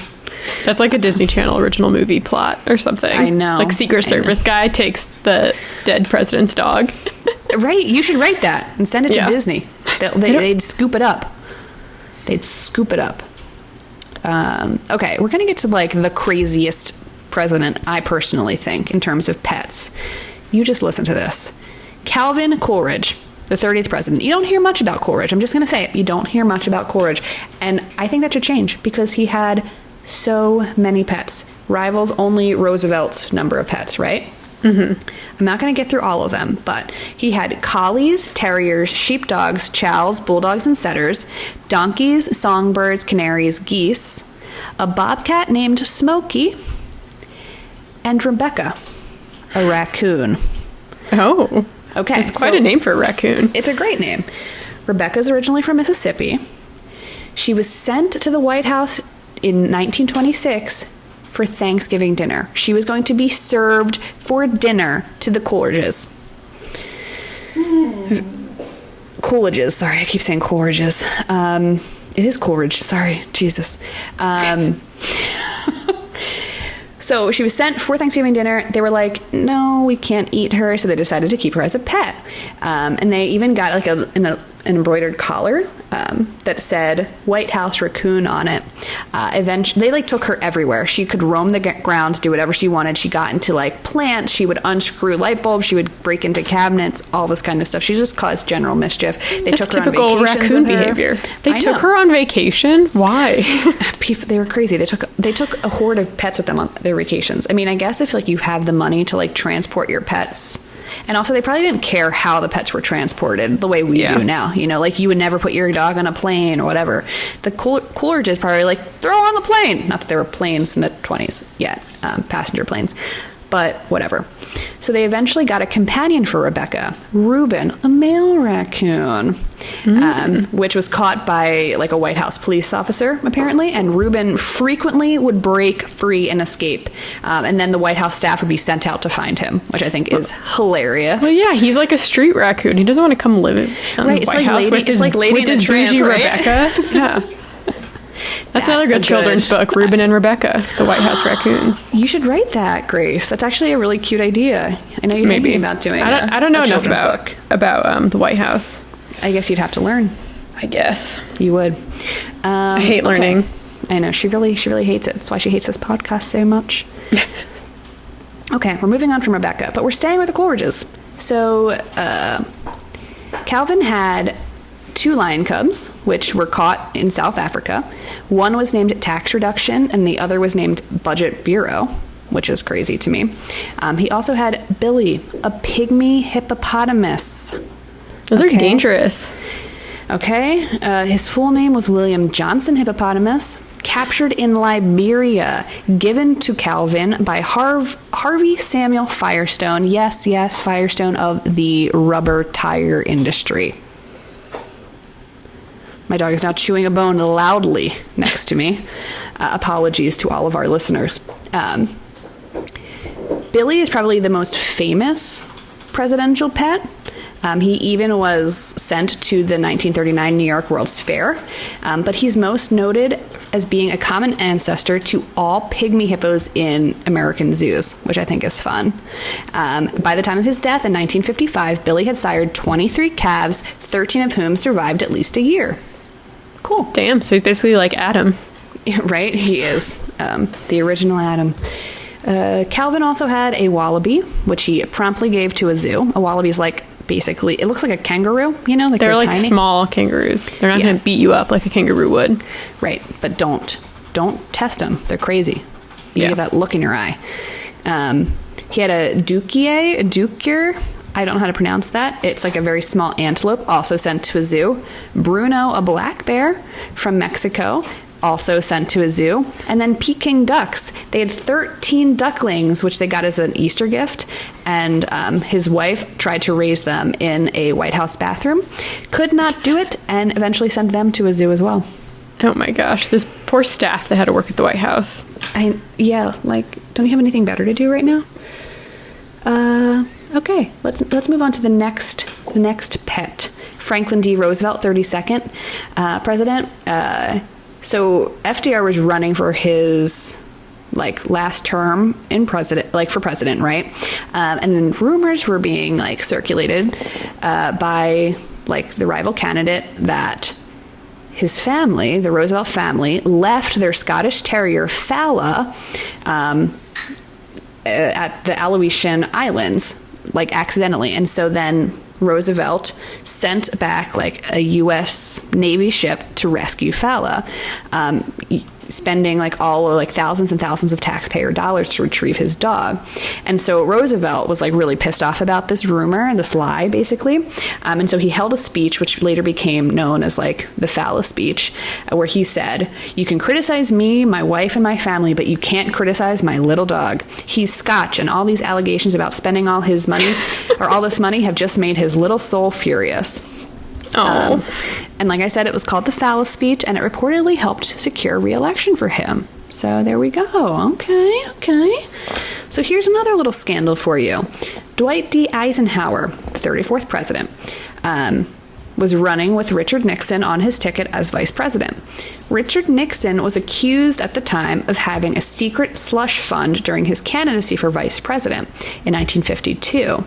That's like a Disney Channel original movie plot or something. I know. Like Secret Service guy takes the dead president's dog. Right. You should write that and send it to Disney. They'd scoop it up. Okay, we're going to get to the craziest president, I personally think, in terms of pets. You just listen to this. Calvin Coolidge, the 30th president. You don't hear much about Coolidge. I'm just going to say it. You don't hear much about Coolidge. And I think that should change because he had so many pets. Rivals only Roosevelt's number of pets, right? I'm not going to get through all of them, but he had collies, terriers, sheepdogs, chows, bulldogs, and setters, donkeys, songbirds, canaries, geese, a bobcat named Smokey, and Rebecca, a raccoon. Oh. Okay. It's quite a name for a raccoon. It's a great name. Rebecca's originally from Mississippi. She was sent to the White House in 1926 for Thanksgiving dinner. She was going to be served for dinner to the Coolidges. Coolidges, sorry, I keep saying Coolidges. It is Coolidge, sorry, Jesus. So she was sent for Thanksgiving dinner. They were like, no, we can't eat her. So they decided to keep her as a pet. And they even got like an embroidered collar that said White House raccoon on it. Eventually, they like took her everywhere. She could roam the grounds, do whatever she wanted. She got into like plants. She would unscrew light bulbs. She would break into cabinets, all this kind of stuff. She just caused general mischief. They That's took her typical on vacations raccoon with her. behavior. They took her on vacation? Why? People, they were crazy. They took a horde of pets with them on their vacations. I mean, I guess if like you have the money to like transport your pets, and also they probably didn't care how the pets were transported the way we do now. You know, like you would never put your dog on a plane or whatever. The Coolidges probably like throw her on the plane. Not that there were planes in the 20s yet, passenger planes. But whatever. So they eventually got a companion for Rebecca, Reuben, a male raccoon, which was caught by like a White House police officer, apparently. And Reuben frequently would break free and escape. And then the White House staff would be sent out to find him, which I think is hilarious. Well, yeah, he's like a street raccoon. He doesn't want to come live in the White House with his bougie Rebecca. Yeah. That's another good children's book, Reuben and Rebecca, the White House raccoons. You should write that, Grace. That's actually a really cute idea. I know you're thinking about doing it. I don't know enough about the White House. I guess you'd have to learn. I guess. You would. I hate learning. I know. She really hates it. That's why she hates this podcast so much. Okay, we're moving on from Rebecca, but we're staying with the Coolidges. So, Calvin had 2 lion cubs, which were caught in South Africa. One was named Tax Reduction, and the other was named Budget Bureau, which is crazy to me. He also had Billy, a pygmy hippopotamus. Those are dangerous. Okay. His full name was William Johnson Hippopotamus, captured in Liberia, given to Calvin by Harvey Samuel Firestone. Yes, Firestone of the rubber tire industry. My dog is now chewing a bone loudly next to me. Apologies to all of our listeners. Billy is probably the most famous presidential pet. He even was sent to the 1939 New York World's Fair, but he's most noted as being a common ancestor to all pygmy hippos in American zoos, which I think is fun. By the time of his death in 1955, Billy had sired 23 calves, 13 of whom survived at least a year. Cool. Damn, so he's basically like Adam. Right? He is. The original Adam. Calvin also had a wallaby, which he promptly gave to a zoo. A wallaby's like basically, it looks like a kangaroo, you know? Like they're like tiny. small kangaroos. They're not going to beat you up like a kangaroo would. Right, but don't test them. They're crazy. You get that look in your eye. He had a dukier. I don't know how to pronounce that. It's like a very small antelope, also sent to a zoo. Bruno, a black bear from Mexico, also sent to a zoo. And then Peking ducks. They had 13 ducklings, which they got as an Easter gift. And his wife tried to raise them in a White House bathroom. Could not do it, and eventually sent them to a zoo as well. Oh my gosh, this poor staff that had to work at the White House. Don't you have anything better to do right now? Okay, let's move on to the next pet. Franklin D. Roosevelt, 32nd president. So FDR was running for his last term for president, right? And then rumors were being circulated by the rival candidate that his family, the Roosevelt family, left their Scottish Terrier Fala at the Aleutian Islands, accidentally. And so then Roosevelt sent back a U.S. Navy ship to rescue Fala. spending like thousands and thousands of taxpayer dollars to retrieve his dog. And so Roosevelt was like really pissed off about this rumor, this lie, basically. And so he held a speech, which later became known as like the phallus speech, where he said, "You can criticize me, my wife, and my family, but you can't criticize my little dog. He's Scotch, and all these allegations about spending all his money or all this money have just made his little soul furious." And like I said, it was called the phallus speech, and it reportedly helped secure re-election for him. So there we go. Okay. So here's another little scandal for you. Dwight D. Eisenhower, 34th president, was running with Richard Nixon on his ticket as vice president. Richard Nixon was accused at the time of having a secret slush fund during his candidacy for vice president in 1952.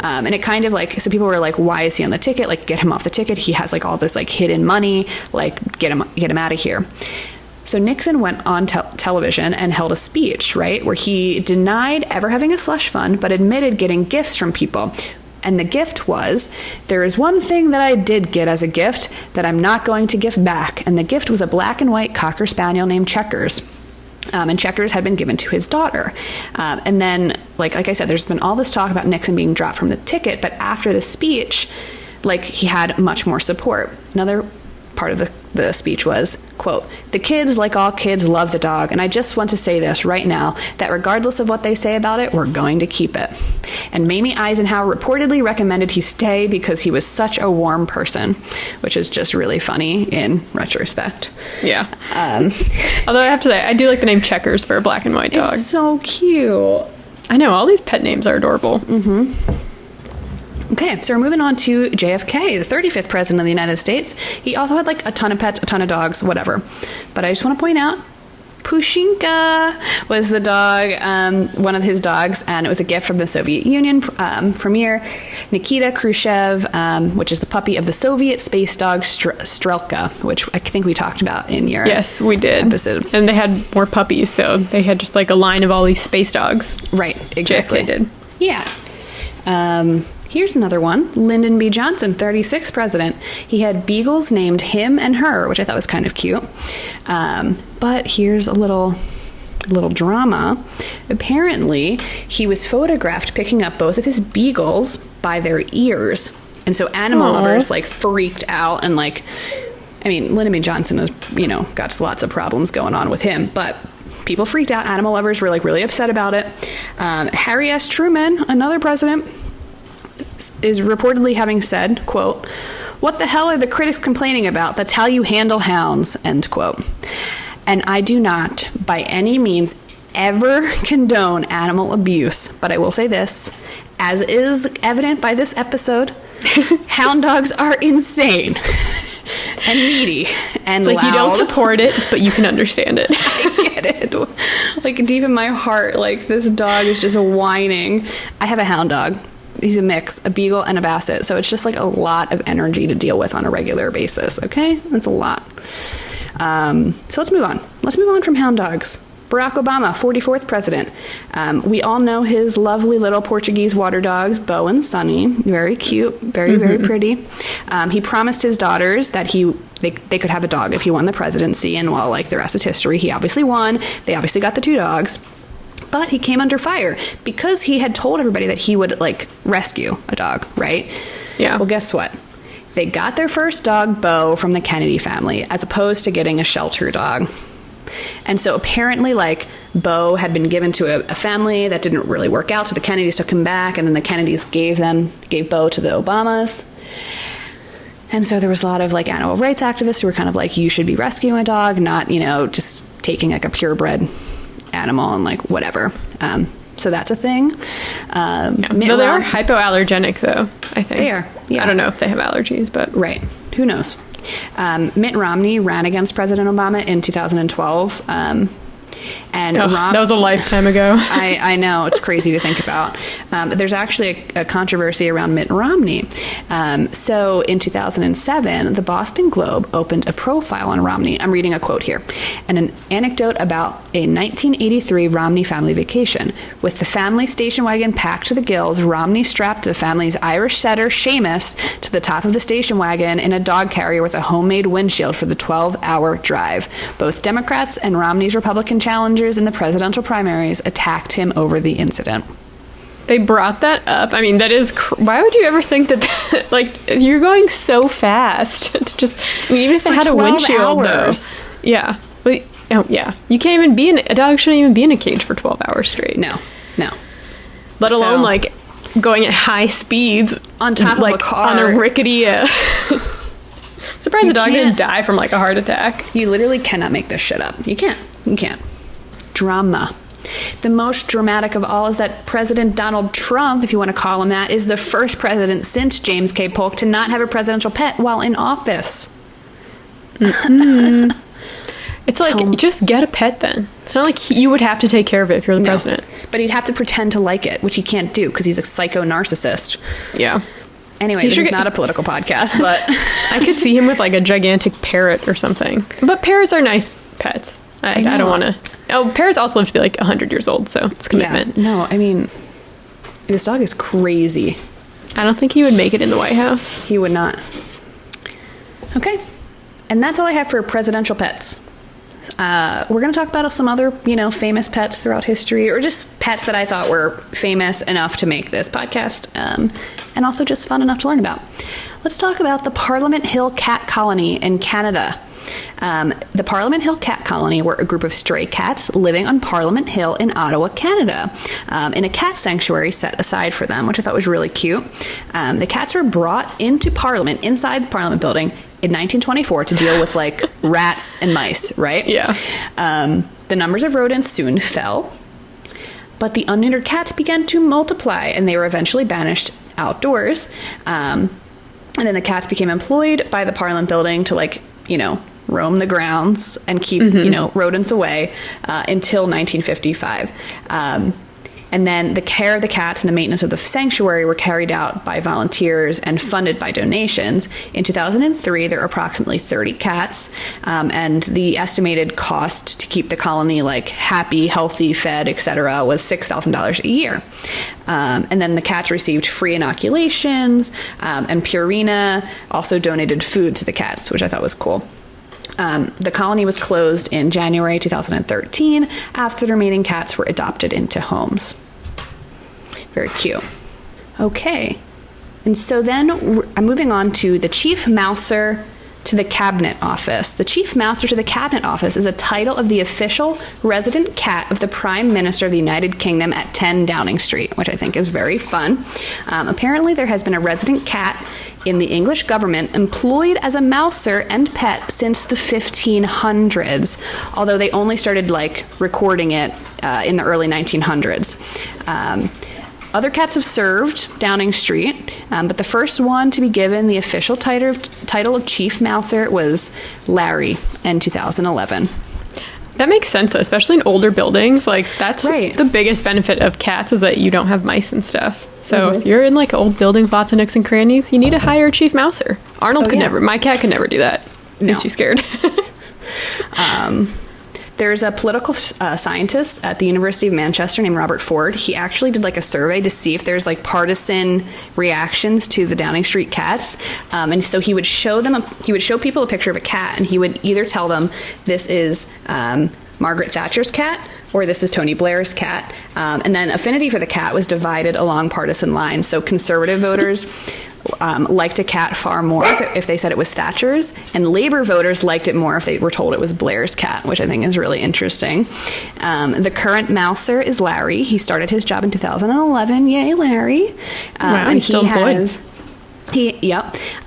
And it kind of like, so people were like, why is he on the ticket? Like, get him off the ticket. He has like all this like hidden money, like get him out of here. So Nixon went on television and held a speech, right, where he denied ever having a slush fund, but admitted getting gifts from people. And the gift was, there is one thing that I did get as a gift that I'm not going to give back. And the gift was a black and white Cocker Spaniel named Checkers. And Checkers had been given to his daughter. And then, like I said, there's been all this talk about Nixon being dropped from the ticket. But after the speech, like, he had much more support. Another part of the speech was, quote, "The kids, like all kids, love the dog, and I just want to say this right now, that regardless of what they say about it, we're going to keep it." And Mamie Eisenhower reportedly recommended he stay because he was such a warm person, which is just really funny in retrospect. Yeah. Although I have to say, I do like the name Checkers for a black and white dog. It's so cute. I know, all these pet names are adorable. Okay, so we're moving on to JFK, the 35th president of the United States. He also had like a ton of pets, a ton of dogs, whatever. But I just want to point out, Pushinka was the dog, one of his dogs, and it was a gift from the Soviet Union premier Nikita Khrushchev, which is the puppy of the Soviet space dog Strelka, which I think we talked about in your Yes, we did. episode. And they had more puppies, so they had just like a line of all these space dogs. Right, exactly. JFK did. Yeah. Here's another one. Lyndon B. Johnson, 36th president. He had beagles named him and her, which I thought was kind of cute. But here's a little drama. Apparently, he was photographed picking up both of his beagles by their ears. And so animal lovers like freaked out, and like, I mean, Lyndon B. Johnson has, got lots of problems going on with him, but people freaked out. Animal lovers were like really upset about it. Harry S. Truman, another president, is reportedly having said, quote, "What the hell are the critics complaining about? That's how you handle hounds," end quote. And I do not, by any means, ever condone animal abuse. But I will say this, as is evident by this episode, hound dogs are insane and needy and it's like loud. You don't support it, but you can understand it. I get it. Like, deep in my heart, like, this dog is just whining. I have a hound dog. He's a mix, a beagle and a basset. So it's just like a lot of energy to deal with on a regular basis. Okay? That's a lot. So let's move on. Let's move on from hound dogs. Barack Obama, 44th president. We all know his lovely little Portuguese water dogs, Bo and Sunny. Very cute, very, very pretty. He promised his daughters that they could have a dog if he won the presidency. And while, like, the rest is history, he obviously won. They obviously got the 2 dogs. But he came under fire because he had told everybody that he would, like, rescue a dog, right? Yeah. Well, guess what? They got their first dog, Bo, from the Kennedy family, as opposed to getting a shelter dog. And so apparently, like, Bo had been given to a family that didn't really work out, so the Kennedys took him back, and then the Kennedys gave Bo to the Obamas. And so there was a lot of, like, animal rights activists who were kind of like, you should be rescuing a dog, not, just taking, like, a purebred animal and, like, whatever. So that's a thing. No, they are hypoallergenic, though, I think. They are, yeah. I don't know if they have allergies, but... Right. Who knows? Mitt Romney ran against President Obama in 2012. And that was a lifetime ago. I know, it's crazy to think about. There's actually a controversy around Mitt Romney. So in 2007, the Boston Globe opened a profile on Romney. I'm reading a quote here. And an anecdote about a 1983 Romney family vacation. With the family station wagon packed to the gills, Romney strapped the family's Irish setter, Seamus, to the top of the station wagon in a dog carrier with a homemade windshield for the 12-hour drive. Both Democrats and Romney's Republican challengers in the presidential primaries attacked him over the incident. They brought that up. I mean, that is... why would you ever think that... like, you're going so fast to just... I mean, even if they had a windshield, hours. Though. Yeah. But, oh, yeah. You can't even be in... a dog shouldn't even be in a cage for 12 hours straight. No. Let alone, like, going at high speeds... on top of a car. On a rickety... Surprised the dog didn't die from, like, a heart attack. You literally cannot make this shit up. You can't. Drama. The most dramatic of all is that President Donald Trump, if you want to call him that, is the first president since James K. Polk to not have a presidential pet while in office. It's like, just get a pet then. It's not like you would have to take care of it if you're the president. But he'd have to pretend to like it, which he can't do because he's a psycho narcissist. Yeah. Anyway, this is not a political podcast, but... I could see him with like a gigantic parrot or something. But parrots are nice pets. I don't want to... Oh, parrots also live to be like 100 years old, so it's commitment. Yeah. No, I mean, this dog is crazy. I don't think he would make it in the White House. He would not. Okay. And that's all I have for presidential pets. We're going to talk about some other, famous pets throughout history, or just pets that I thought were famous enough to make this podcast, and also just fun enough to learn about. Let's talk about the Parliament Hill Cat Colony in Canada. The Parliament Hill Cat Colony were a group of stray cats living on Parliament Hill in Ottawa, Canada, in a cat sanctuary set aside for them, which I thought was really cute. The cats were brought into Parliament, inside the Parliament building, in 1924 to deal with, like, rats and mice, right? Yeah. The numbers of rodents soon fell, but the unneutered cats began to multiply, and they were eventually banished outdoors. And then the cats became employed by the Parliament building to, like, roam the grounds and keep, rodents away until 1955. And then the care of the cats and the maintenance of the sanctuary were carried out by volunteers and funded by donations. In 2003, there were approximately 30 cats, and the estimated cost to keep the colony like happy, healthy, fed, etc., was $6,000 a year. And then the cats received free inoculations, and Purina also donated food to the cats, which I thought was cool. The colony was closed in January 2013 after the remaining cats were adopted into homes. Very cute. Okay. And so then I'm moving on to the Chief Mouser to the Cabinet Office. The Chief Mouser to the Cabinet Office is a title of the official resident cat of the Prime Minister of the United Kingdom at 10 Downing Street, which I think is very fun. Apparently there has been a resident cat in the English government employed as a mouser and pet since the 1500s, although they only started like recording it in the early 1900s. Other cats have served Downing Street, but the first one to be given the official title of Chief Mouser was Larry in 2011. That makes sense, though, especially in older buildings. Like, that's right. The biggest benefit of cats is that you don't have mice and stuff. So if you're in like an old building with lots of nooks and crannies, you need to hire a Chief Mouser. Arnold could never. My cat could never do that. He's too scared. There's a political scientist at the University of Manchester named Robert Ford. He actually did like a survey to see if there's like partisan reactions to the Downing Street cats. And so he would show people a picture of a cat, and he would either tell them this is Margaret Thatcher's cat or this is Tony Blair's cat. And then affinity for the cat was divided along partisan lines. So conservative voters liked a cat far more if they said it was Thatcher's, and Labour voters liked it more if they were told it was Blair's cat, which I think is really interesting. The current mouser is Larry. He started his job in 2011. Yay, Larry. Wow, and he's still employed.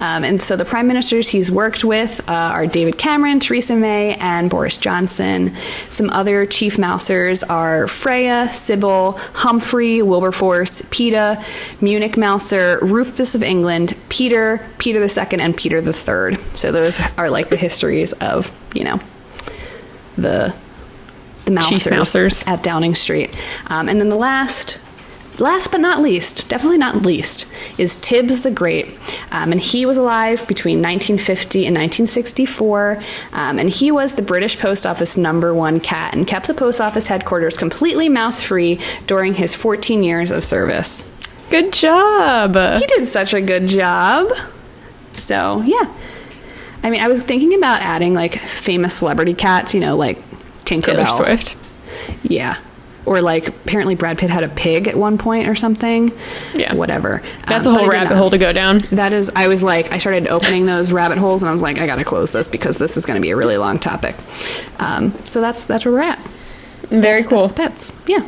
And so the prime ministers he's worked with are David Cameron, Theresa May, and Boris Johnson. Some other chief mousers are Freya, Sybil, Humphrey, Wilberforce, Peta, Munich Mouser, Rufus of England, Peter II, and Peter III. So those are like the histories of, the Chief Mousers at Downing Street. And then the last but not least, definitely not least, is Tibbs the Great. And he was alive between 1950 and 1964. And he was the British Post Office #1 cat and kept the post office headquarters completely mouse-free during his 14 years of service. Good job. He did such a good job. So, yeah. I mean, I was thinking about adding, like, famous celebrity cats, like Tinkerbell. Taylor Swift. Yeah. Or, like, apparently Brad Pitt had a pig at one point or something. Yeah. Whatever. That's a whole rabbit hole to go down. That is, I started opening those rabbit holes, and I was like, I gotta close this because this is going to be a really long topic. So that's where we're at. Very cool. That's the pets. Yeah.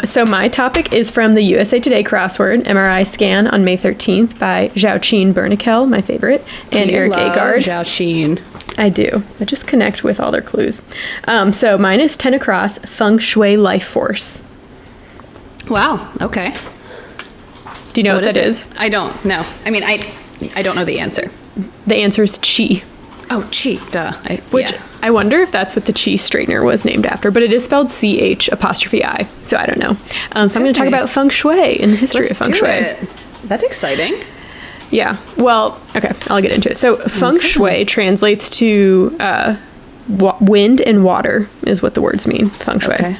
So my topic is from the USA Today crossword MRI scan on May 13th by Xiaoqin Bernakel, my favorite, and Eric Agard. Xiaoqin. I do. I just connect with all their clues. So mine is 10 across, feng shui life force. Wow. Okay. Do you know what that is? I don't know. I mean, I don't know the answer. The answer is chi. Oh, chi. Duh. I wonder if that's what the chi straightener was named after, but it is spelled CH''I. So I don't know. So I'm going to talk about feng shui and the history of feng shui. It. That's exciting. Yeah. Well, okay. I'll get into it. So feng shui translates to wind and water is what the words mean. Feng shui. Okay.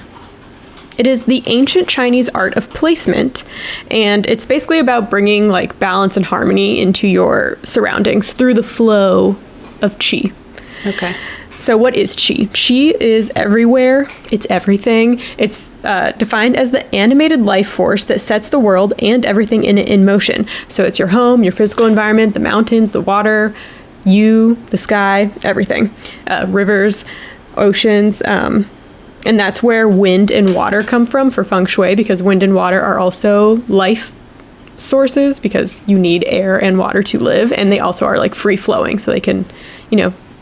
It is the ancient Chinese art of placement, and it's basically about bringing like balance and harmony into your surroundings through the flow of qi. Okay. So what is qi? Qi is everywhere. It's everything. It's defined as the animated life force that sets the world and everything in it in motion. So it's your home, your physical environment, the mountains, the water, you, the sky, everything. Rivers, oceans, and that's where wind and water come from for feng shui, because wind and water are also life sources because you need air and water to live, and they also are like free flowing, so they can,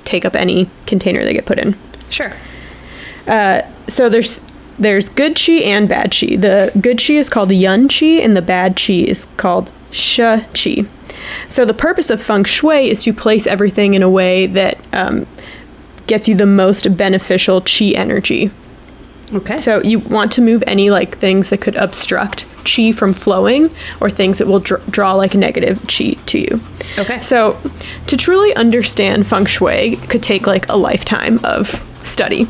take up any container they get put in. Sure. So there's good qi and bad qi. The good qi is called yun qi, and the bad qi is called shi qi. So the purpose of feng shui is to place everything in a way that gets you the most beneficial qi energy. Okay. So you want to move any like things that could obstruct qi from flowing, or things that will draw like negative qi to you. Okay. So to truly understand feng shui could take like a lifetime of study.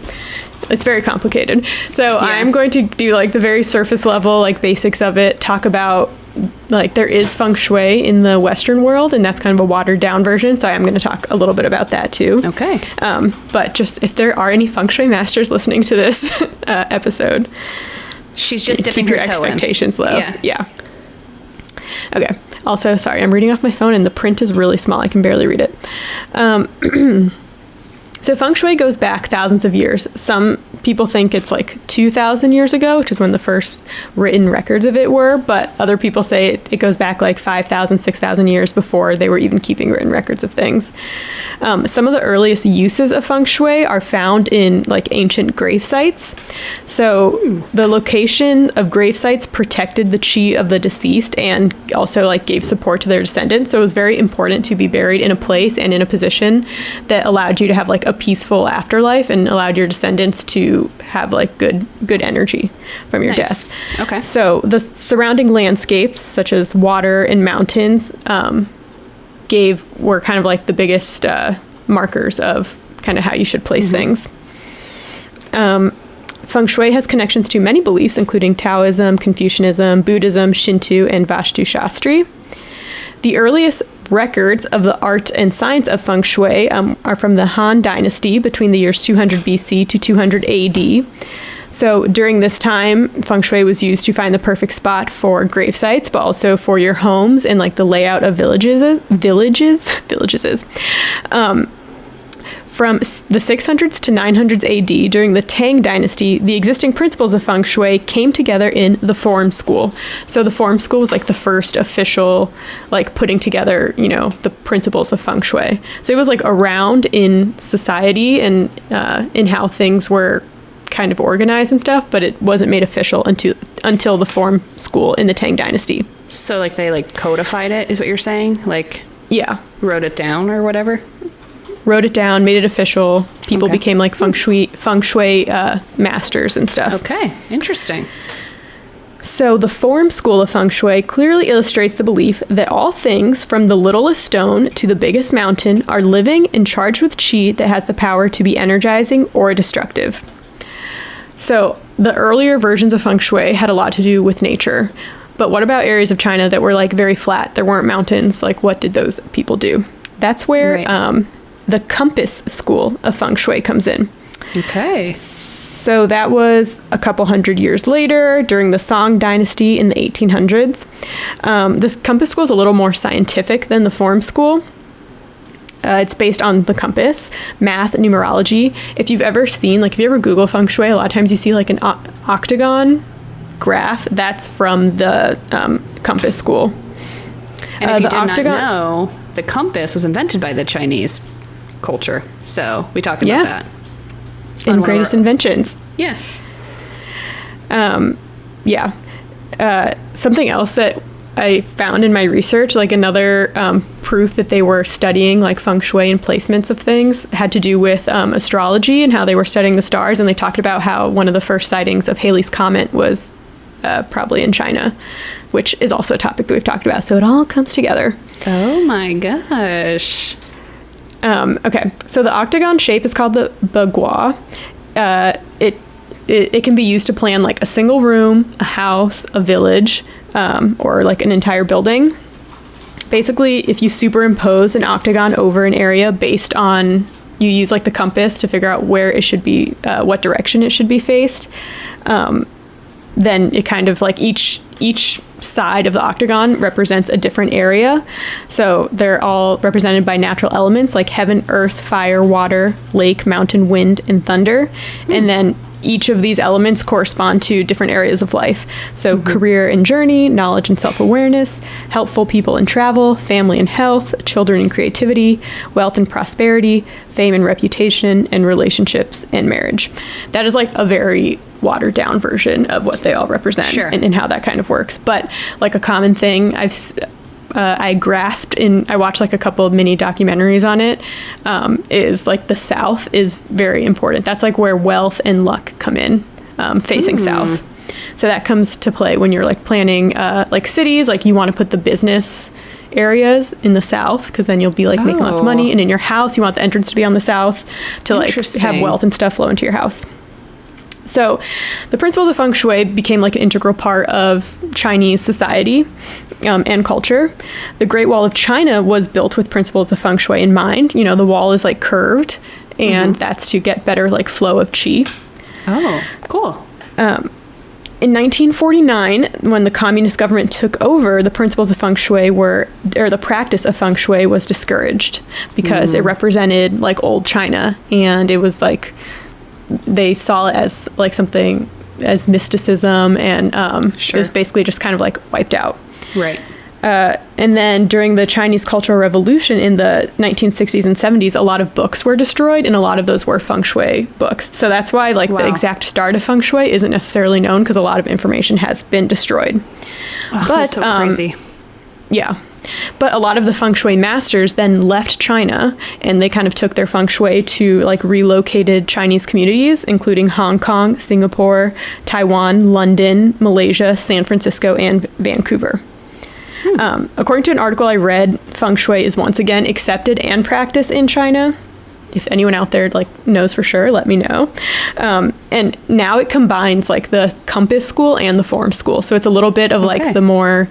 It's very complicated. So I'm going to do like the very surface level, like basics of it, talk about like there is feng shui in the Western world, and that's kind of a watered down version. So I'm going to talk a little bit about that too. Okay. But just if there are any feng shui masters listening to this episode, she's just dipping keep your her toe expectations in. low. Yeah. Okay. Also, sorry, I'm reading off my phone and the print is really small. I can barely read it. So feng shui goes back thousands of years. Some people think it's like 2,000 years ago, which is when the first written records of it were, but other people say it goes back like 5,000, 6,000 years before they were even keeping written records of things. Some of the earliest uses of feng shui are found in like ancient grave sites. So the location of grave sites protected the qi of the deceased and also like gave support to their descendants. So it was very important to be buried in a place and in a position that allowed you to have like a peaceful afterlife and allowed your descendants to have like good energy from your death. Okay. So the surrounding landscapes, such as water and mountains, were kind of like the biggest markers of kind of how you should place things. Feng shui has connections to many beliefs, including Taoism, Confucianism, Buddhism, Shinto, and Vastu Shastri. The earliest records of the art and science of feng shui are from the Han Dynasty between the years 200 BC to 200 AD. So during this time, feng shui was used to find the perfect spot for grave sites, but also for your homes and like the layout of villages. From the 600s to 900s AD, during the Tang Dynasty, the existing principles of feng shui came together in the form school. So the form school was like the first official, like putting together, the principles of feng shui. So it was like around in society and in how things were kind of organized and stuff, but it wasn't made official until the form school in the Tang Dynasty. So like they like codified it, is what you're saying? Like, yeah, wrote it down or whatever? wrote it down, made it official. People became like feng shui masters and stuff. Okay, interesting. So the form school of feng shui clearly illustrates the belief that all things, from the littlest stone to the biggest mountain, are living and charged with qi that has the power to be energizing or destructive. So the earlier versions of feng shui had a lot to do with nature. But what about areas of China that were like very flat? There weren't mountains. Like, what did those people do? That's where the compass school of feng shui comes in. Okay. So that was a couple hundred years later, during the Song dynasty in the 1800s. This compass school is a little more scientific than the form school. It's based on the compass, math, numerology. If you've ever seen, like if you ever Google feng shui, a lot of times you see like an octagon graph. That's from the compass school. And if you did not know, the compass was invented by the Chinese culture. So we talked about that. And greatest inventions. Yeah. Something else that I found in my research, like another proof that they were studying like feng shui and placements of things, had to do with astrology and how they were studying the stars. And they talked about how one of the first sightings of Halley's Comet was probably in China, which is also a topic that we've talked about. So it all comes together. Oh my gosh. Okay, so the octagon shape is called the bagua. It can be used to plan like a single room, a house, a village, or like an entire building. Basically, if you superimpose an octagon over an area based on, you use like the compass to figure out where it should be, what direction it should be faced, then it kind of like each side of the octagon represents a different area. So they're all represented by natural elements like heaven, earth, fire, water, lake, mountain, wind, and thunder. And then each of these elements correspond to different areas of life. So career and journey, knowledge and self-awareness, helpful people and travel, family and health, children and creativity, wealth and prosperity, fame and reputation, and relationships and marriage. That is like a very watered down version of what they all represent and how that kind of works. But like a common thing I grasped I watched like a couple of mini documentaries on it, is like the south is very important. That's like where wealth and luck come in, facing south. So that comes to play when you're like planning like cities, like you want to put the business areas in the south because then you'll be like making lots of money. And in your house, you want the entrance to be on the south to like have wealth and stuff flow into your house. So the principles of feng shui became like an integral part of Chinese society and culture. The Great Wall of China was built with principles of feng shui in mind. You know, the wall is like curved, and that's to get better like flow of qi. Oh, cool. In 1949, when the communist government took over, the principles of feng shui the practice of feng shui was discouraged because it represented like old China, and it was like, they saw it as like something as mysticism, and it was basically just kind of like wiped out. Right. And then during the Chinese Cultural Revolution in the 1960s and 70s, a lot of books were destroyed, and a lot of those were feng shui books. So that's why like the exact start of feng shui isn't necessarily known, because a lot of information has been destroyed. Oh, but that's so crazy. Yeah. But a lot of the feng shui masters then left China, and they kind of took their feng shui to like relocated Chinese communities, including Hong Kong, Singapore, Taiwan, London, Malaysia, San Francisco, and Vancouver. According to an article I read, feng shui is once again accepted and practiced in China. If anyone out there like knows for sure, let me know. And now it combines like the compass school and the form school. So it's a little bit of like the more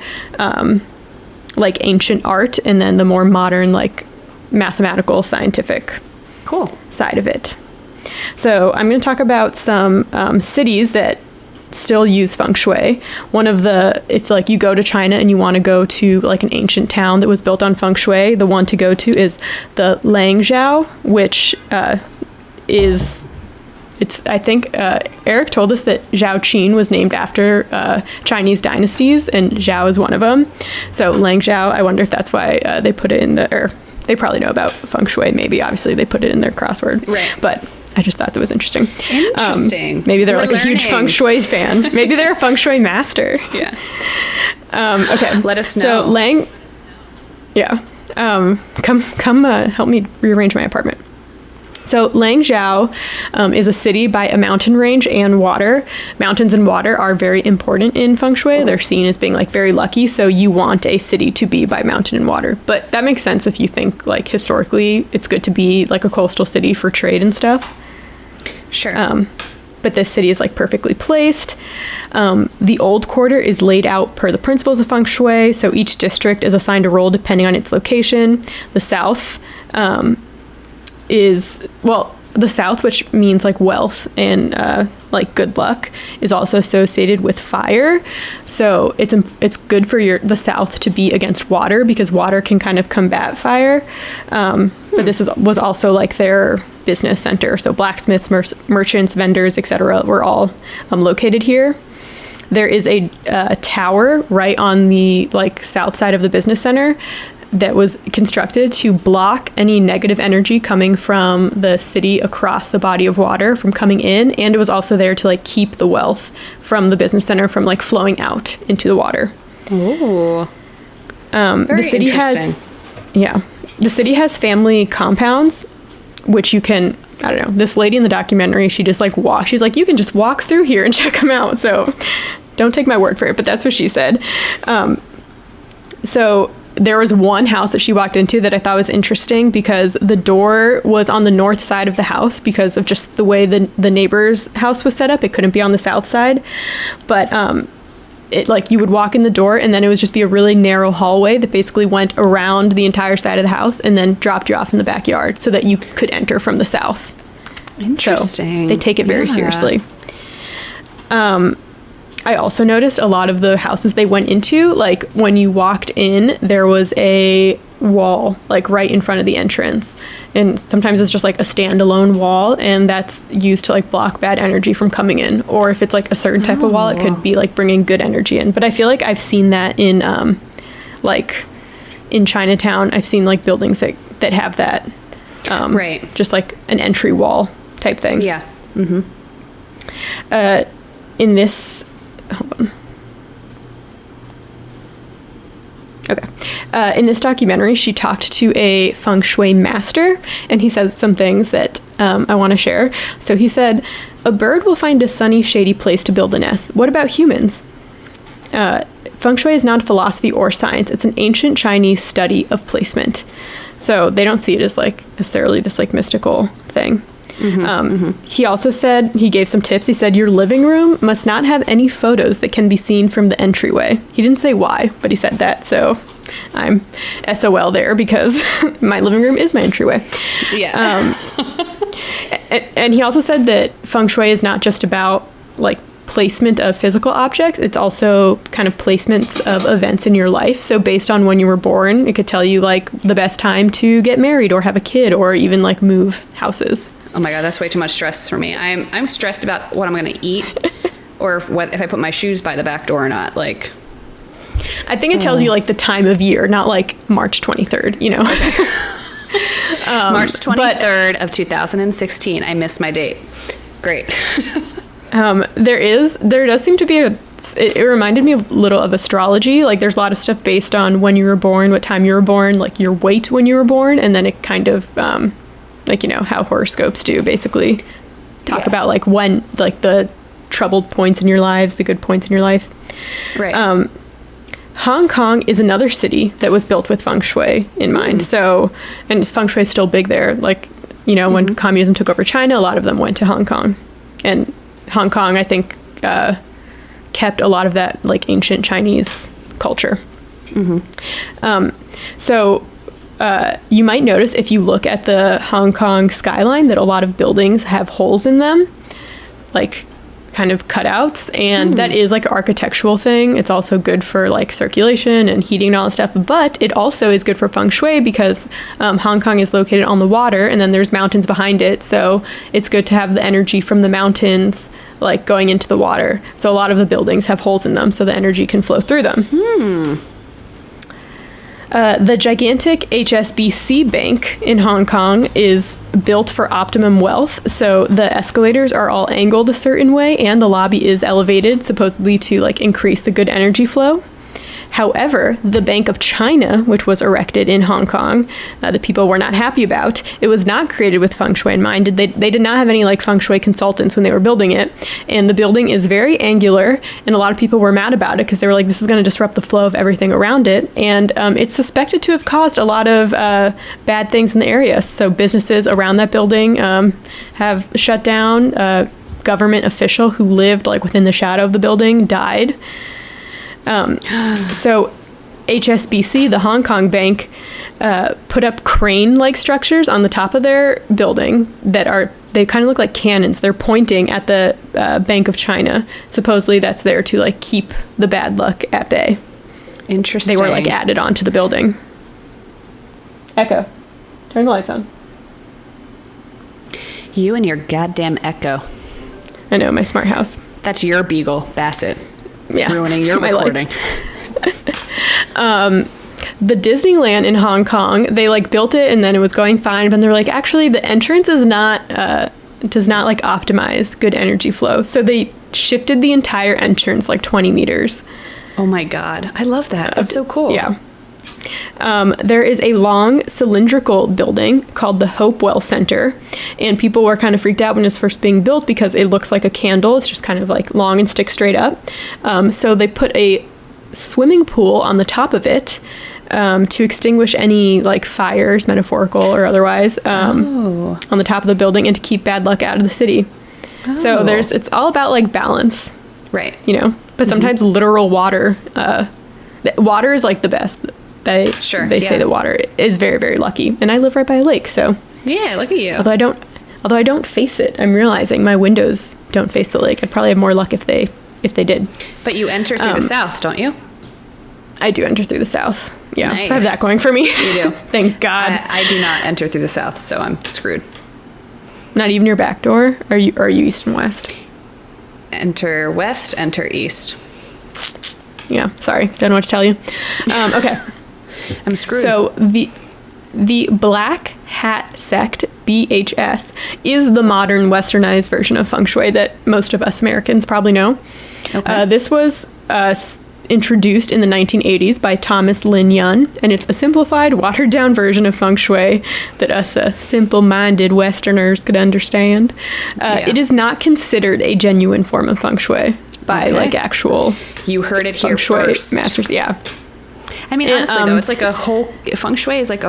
like ancient art, and then the more modern like mathematical scientific side of it. So I'm going to talk about some cities that still use feng shui. One of if like you go to China and you want to go to like an ancient town that was built on feng shui, the one to go to is the Langzhou, which I think Eric told us that Zhaoqin was named after Chinese dynasties, and Zhao is one of them. So Langzhou, I wonder if that's why they put it in they probably know about feng shui. Maybe obviously they put it in their crossword. Right. But I just thought that was interesting. Interesting. Maybe they're a huge feng shui fan. Maybe they're a feng shui master. Yeah. Okay. Let us know. So Come help me rearrange my apartment. So Langzhou is a city by a mountain range and water. Mountains and water are very important in feng shui. They're seen as being like very lucky. So you want a city to be by mountain and water. But that makes sense if you think like historically it's good to be like a coastal city for trade and stuff. Sure. But this city is like perfectly placed. The old quarter is laid out per the principles of feng shui. So each district is assigned a role depending on its location. The south the south, which means like wealth and like good luck, is also associated with fire. So it's good for the south to be against water because water can kind of combat fire. But this was also like their business center. So blacksmiths, merchants, vendors, etc. were all located here. There is a tower right on the like south side of the business center that was constructed to block any negative energy coming from the city across the body of water from coming in, and it was also there to like keep the wealth from the business center from like flowing out into the water. Ooh. Very the city interesting. The city has family compounds, which you can, I don't know, this lady in the documentary, she just like she's like, you can just walk through here and check them out. So don't take my word for it, but that's what she said. So there was one house that she walked into that I thought was interesting because the door was on the north side of the house because of just the way the neighbor's house was set up. It couldn't be on the south side. But it like you would walk in the door and then it would just be a really narrow hallway that basically went around the entire side of the house and then dropped you off in the backyard so that you could enter from the south. Interesting. So they take it very seriously. I also noticed a lot of the houses they went into, like when you walked in, there was a wall like right in front of the entrance. And sometimes it's just like a standalone wall and that's used to like block bad energy from coming in. Or if it's like a certain type of wall, it could be like bringing good energy in. But I feel like I've seen that in like in Chinatown, I've seen like buildings that have that. Right. Just like an entry wall type thing. Yeah. Mm-hmm. In this... Hold on. Okay. In this documentary, she talked to a feng shui master, and he said some things that I want to share. So he said, a bird will find a sunny, shady place to build a nest. What about humans? Feng shui is not a philosophy or science. It's an ancient Chinese study of placement. So they don't see it as like necessarily this like mystical thing. He also said, he gave some tips. He said, your living room must not have any photos that can be seen from the entryway. He didn't say why, but he said that. So I'm SOL there because my living room is my entryway. Yeah. And he also said that feng shui is not just about like placement of physical objects. It's also kind of placements of events in your life. So based on when you were born, it could tell you like the best time to get married or have a kid or even like move houses. Oh my God, that's way too much stress for me. I'm stressed about what I'm going to eat or if I put my shoes by the back door or not. Like, I think it tells you like the time of year, not like March 23rd, you know. Okay. March 23rd of 2016. I missed my date. Great. There does seem to be it reminded me a little of astrology. Like there's a lot of stuff based on when you were born, what time you were born, like your weight when you were born, and then it kind of like, you know, how horoscopes do basically talk about like when, like the troubled points in your lives, the good points in your life. Right. Hong Kong is another city that was built with feng shui in mind. So, and feng shui is still big there. Like, you know, when communism took over China, a lot of them went to Hong Kong. And Hong Kong, I think, kept a lot of that like ancient Chinese culture. So you might notice if you look at the Hong Kong skyline that a lot of buildings have holes in them, like kind of cutouts, and that is like an architectural thing. It's also good for like circulation and heating and all that stuff, but it also is good for feng shui because Hong Kong is located on the water and then there's mountains behind it, so it's good to have the energy from the mountains like going into the water. So a lot of the buildings have holes in them so the energy can flow through them. The gigantic HSBC Bank in Hong Kong is built for optimum wealth. So the escalators are all angled a certain way and the lobby is elevated, supposedly to like increase the good energy flow. However, the Bank of China, which was erected in Hong Kong, the people were not happy about. It was not created with feng shui in mind. They did not have any like feng shui consultants when they were building it. And the building is very angular, and a lot of people were mad about it because they were like, this is going to disrupt the flow of everything around it. And it's suspected to have caused a lot of bad things in the area. So businesses around that building have shut down. A government official who lived like within the shadow of the building died. So HSBC, the Hong Kong bank, put up crane-like structures on the top of their building they kind of look like cannons. They're pointing at the Bank of China. Supposedly that's there to like keep the bad luck at bay. Interesting. They were like added onto the building. Echo, turn the lights on. You and your goddamn Echo. I know, my smart house. That's your beagle, Bassett. Yeah. Ruining your recording. The Disneyland in Hong Kong, they like built it and then it was going fine, but they're like, actually the entrance is not does not like optimize good energy flow. So they shifted the entire entrance like 20 meters. Oh my God. I love that. That's so cool. Yeah. There is a long cylindrical building called the Hopewell Center, and people were kind of freaked out when it was first being built because it looks like a candle. It's just kind of like long and sticks straight up. So they put a swimming pool on the top of it to extinguish any like fires, metaphorical or otherwise, on the top of the building and to keep bad luck out of the city. So it's all about like balance, right? You know, but sometimes literal water, water is like the best. They say the water is very, very lucky, and I live right by a lake, so yeah, look at you. Although I don't face it, I'm realizing my windows don't face the lake. I'd probably have more luck if they did. But you enter through the south, don't you? I do enter through the south. Yeah, nice. So I have that going for me. You do. Thank God. I do not enter through the south, so I'm screwed. Not even your back door? Are you east and west? Enter west, enter east. Yeah, sorry. Don't know what to tell you. Okay. I'm screwed. So the Black Hat sect, BHS, is the modern westernized version of feng shui that most of us Americans probably know. Okay. This was introduced in the 1980s by Thomas Lin Yun, and it's a simplified, watered-down version of feng shui that us simple-minded Westerners could understand. It is not considered a genuine form of feng shui by like actual. You heard it here feng shui first. Masters. Yeah. I mean, honestly, though, it's like a whole feng shui is like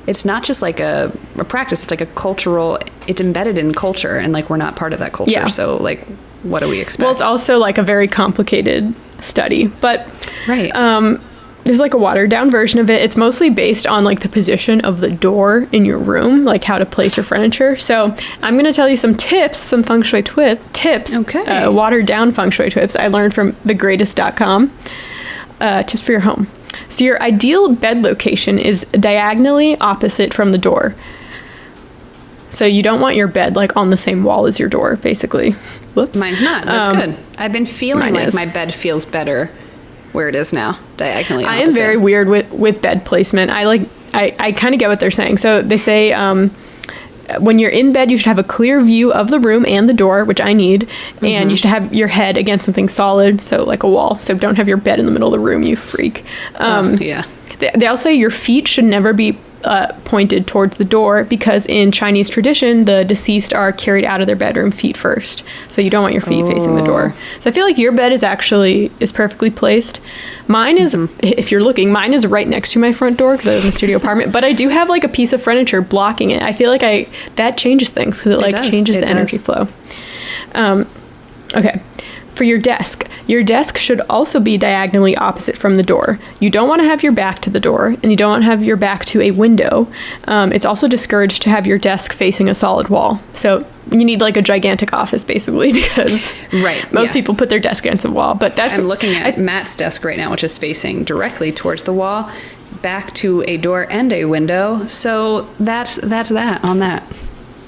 it's not just like a practice. It's like a cultural. It's embedded in culture, and like we're not part of that culture. Yeah. So like, what do we expect? Well, it's also like a very complicated study, but right. There's like a watered down version of it. It's mostly based on like the position of the door in your room, like how to place your furniture. So I'm going to tell you some tips, some feng shui tips. Okay. Watered down feng shui tips I learned from thegreatest.com. Tips for your home. So your ideal bed location is diagonally opposite from the door. So you don't want your bed like on the same wall as your door, basically. Whoops. Mine's not. That's good. I've been feeling like my bed feels better where it is now, diagonally opposite. I am very weird with bed placement. I kind of get what they're saying. So they say when you're in bed, you should have a clear view of the room and the door, which I need, and you should have your head against something solid, so like a wall. So don't have your bed in the middle of the room, you freak. Yeah. They also say your feet should never be pointed towards the door because in Chinese tradition, the deceased are carried out of their bedroom feet first. So you don't want your feet facing the door. So I feel like your bed is perfectly placed. Mine is, if you're looking, mine is right next to my front door because I live in a studio apartment, but I do have like a piece of furniture blocking it. I feel like that changes things because it changes the energy flow. Okay. For your desk should also be diagonally opposite from the door. You don't want to have your back to the door, and you don't want to have your back to a window. It's also discouraged to have your desk facing a solid wall. So you need like a gigantic office, basically, because most people put their desk against a wall. But I'm looking at Matt's desk right now, which is facing directly towards the wall, back to a door and a window. So that's that on that.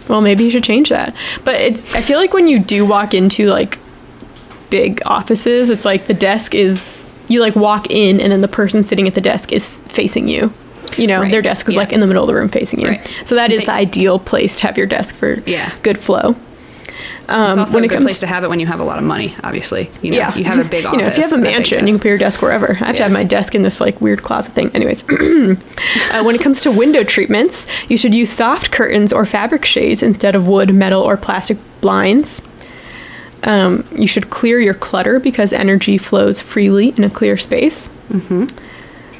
Well, maybe you should change that. But I feel like when you do walk into like big offices, it's like the desk is, you like walk in and then the person sitting at the desk is facing you. You know, their desk is like in the middle of the room facing you. Right. So that is the ideal place to have your desk for good flow. It's also a good place to have it when you have a lot of money, obviously. You know, you have a big office. If you have a mansion, you can put your desk wherever. I have to have my desk in this like weird closet thing. Anyways, when it comes to window treatments, you should use soft curtains or fabric shades instead of wood, metal, or plastic blinds. You should clear your clutter because energy flows freely in a clear space.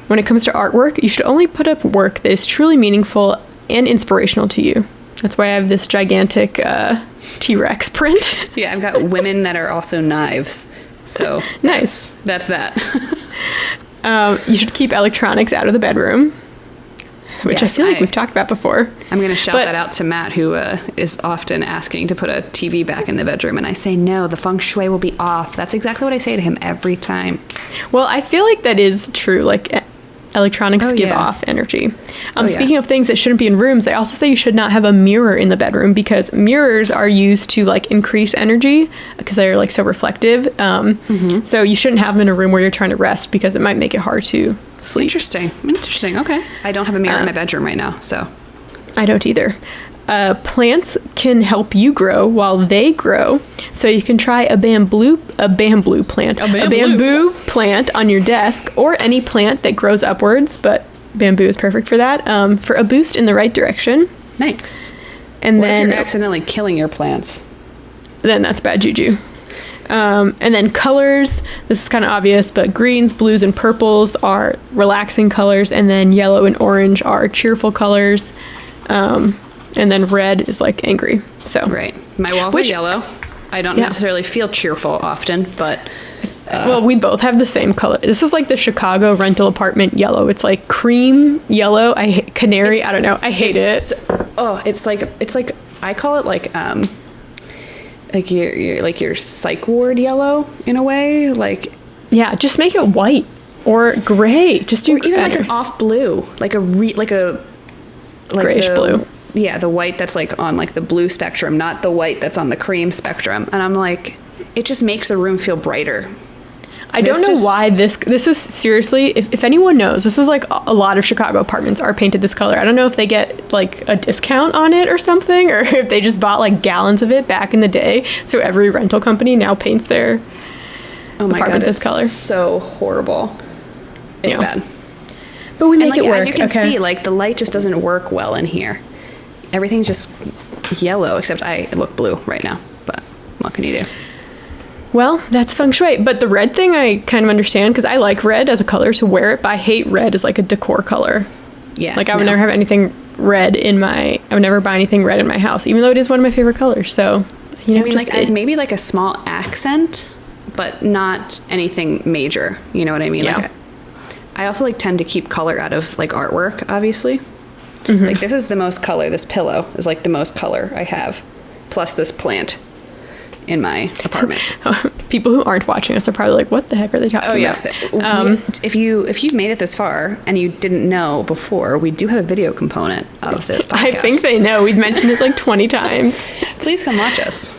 When it comes to artwork, you should only put up work that is truly meaningful and inspirational to you. That's why I have this gigantic T-Rex print. Yeah, I've got women that are also knives. So nice. That's that. You should keep electronics out of the bedroom, which I feel like we've talked about before. I'm going to shout that out to Matt, who is often asking to put a TV back in the bedroom. And I say, no, the feng shui will be off. That's exactly what I say to him every time. Well, I feel like that is true. Like, electronics give off energy. Speaking of things that shouldn't be in rooms, I also say you should not have a mirror in the bedroom because mirrors are used to like increase energy because they're like so reflective. So you shouldn't have them in a room where you're trying to rest because it might make it hard to sleep. Interesting. Okay. I don't have a mirror in my bedroom right now, so. I don't either. Plants can help you grow while they grow. So you can try a bamboo plant on your desk or any plant that grows upwards, but bamboo is perfect for that, for a boost in the right direction. Nice. And what then if you're accidentally killing your plants? Then that's bad juju. And then colors, this is kind of obvious, but greens, blues, and purples are relaxing colors, and then yellow and orange are cheerful colors. And then red is like angry. So right. My walls are yellow. I don't necessarily feel cheerful often, but well, we both have the same color. This is like the Chicago rental apartment yellow. It's like cream yellow. I hate canary. I don't know. I hate it. Oh, it's like I call it like your psych ward yellow in a way. Like just make it white or gray. Just do even like an off blue, like grayish blue. Yeah, the white that's like on like the blue spectrum, not the white that's on the cream spectrum. And I'm like, it just makes the room feel brighter. I don't know why this is seriously, if anyone knows, this is like a lot of Chicago apartments are painted this color. I don't know if they get like a discount on it or something, or if they just bought like gallons of it back in the day. So every rental company now paints their apartment this color. So horrible. It's bad. But we make it work. As you can see, like the light just doesn't work well in here. Everything's just yellow, except I look blue right now. But what can you do? Well, that's feng shui. But the red thing I kind of understand because I like red as a color to wear it, but I hate red as like a decor color. Yeah. Like I would never have anything red I would never buy anything red in my house, even though it is one of my favorite colors. So, I mean, just like as maybe like a small accent, but not anything major. You know what I mean? Yeah. Like I also tend to keep color out of like artwork, obviously. Like this is the most color. This pillow is like the most color I have, plus this plant in my apartment. People who aren't watching us are probably like, "What the heck are they talking about?" If you've made it this far and you didn't know before, we do have a video component of this podcast. I think they know. We've mentioned it like 20 times. Please come watch us.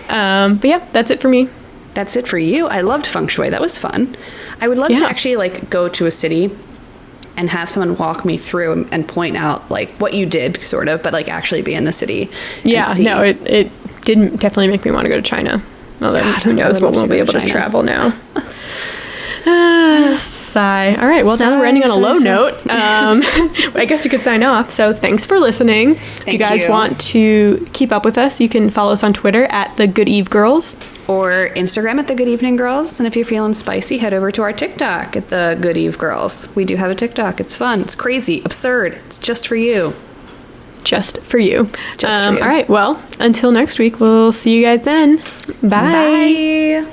But yeah, that's it for me. That's it for you. I loved feng shui. That was fun. I would love to actually like go to a city and have someone walk me through and point out like what you did sort of, but like actually be in the city. Yeah, no, it didn't definitely make me want to go to China. Although who knows, we'll be able to travel now. Sigh. All right, well, now that we're ending on a low note, I guess you could sign off. So thanks for listening. If you guys want to keep up with us, you can follow us on Twitter at The Good Eve Girls. Or Instagram at The Good Evening Girls. And if you're feeling spicy, head over to our TikTok at The Good Eve Girls. We do have a TikTok. It's fun. It's crazy. Absurd. It's just for you. Just for you. All right, well, until next week, we'll see you guys then. Bye. Bye.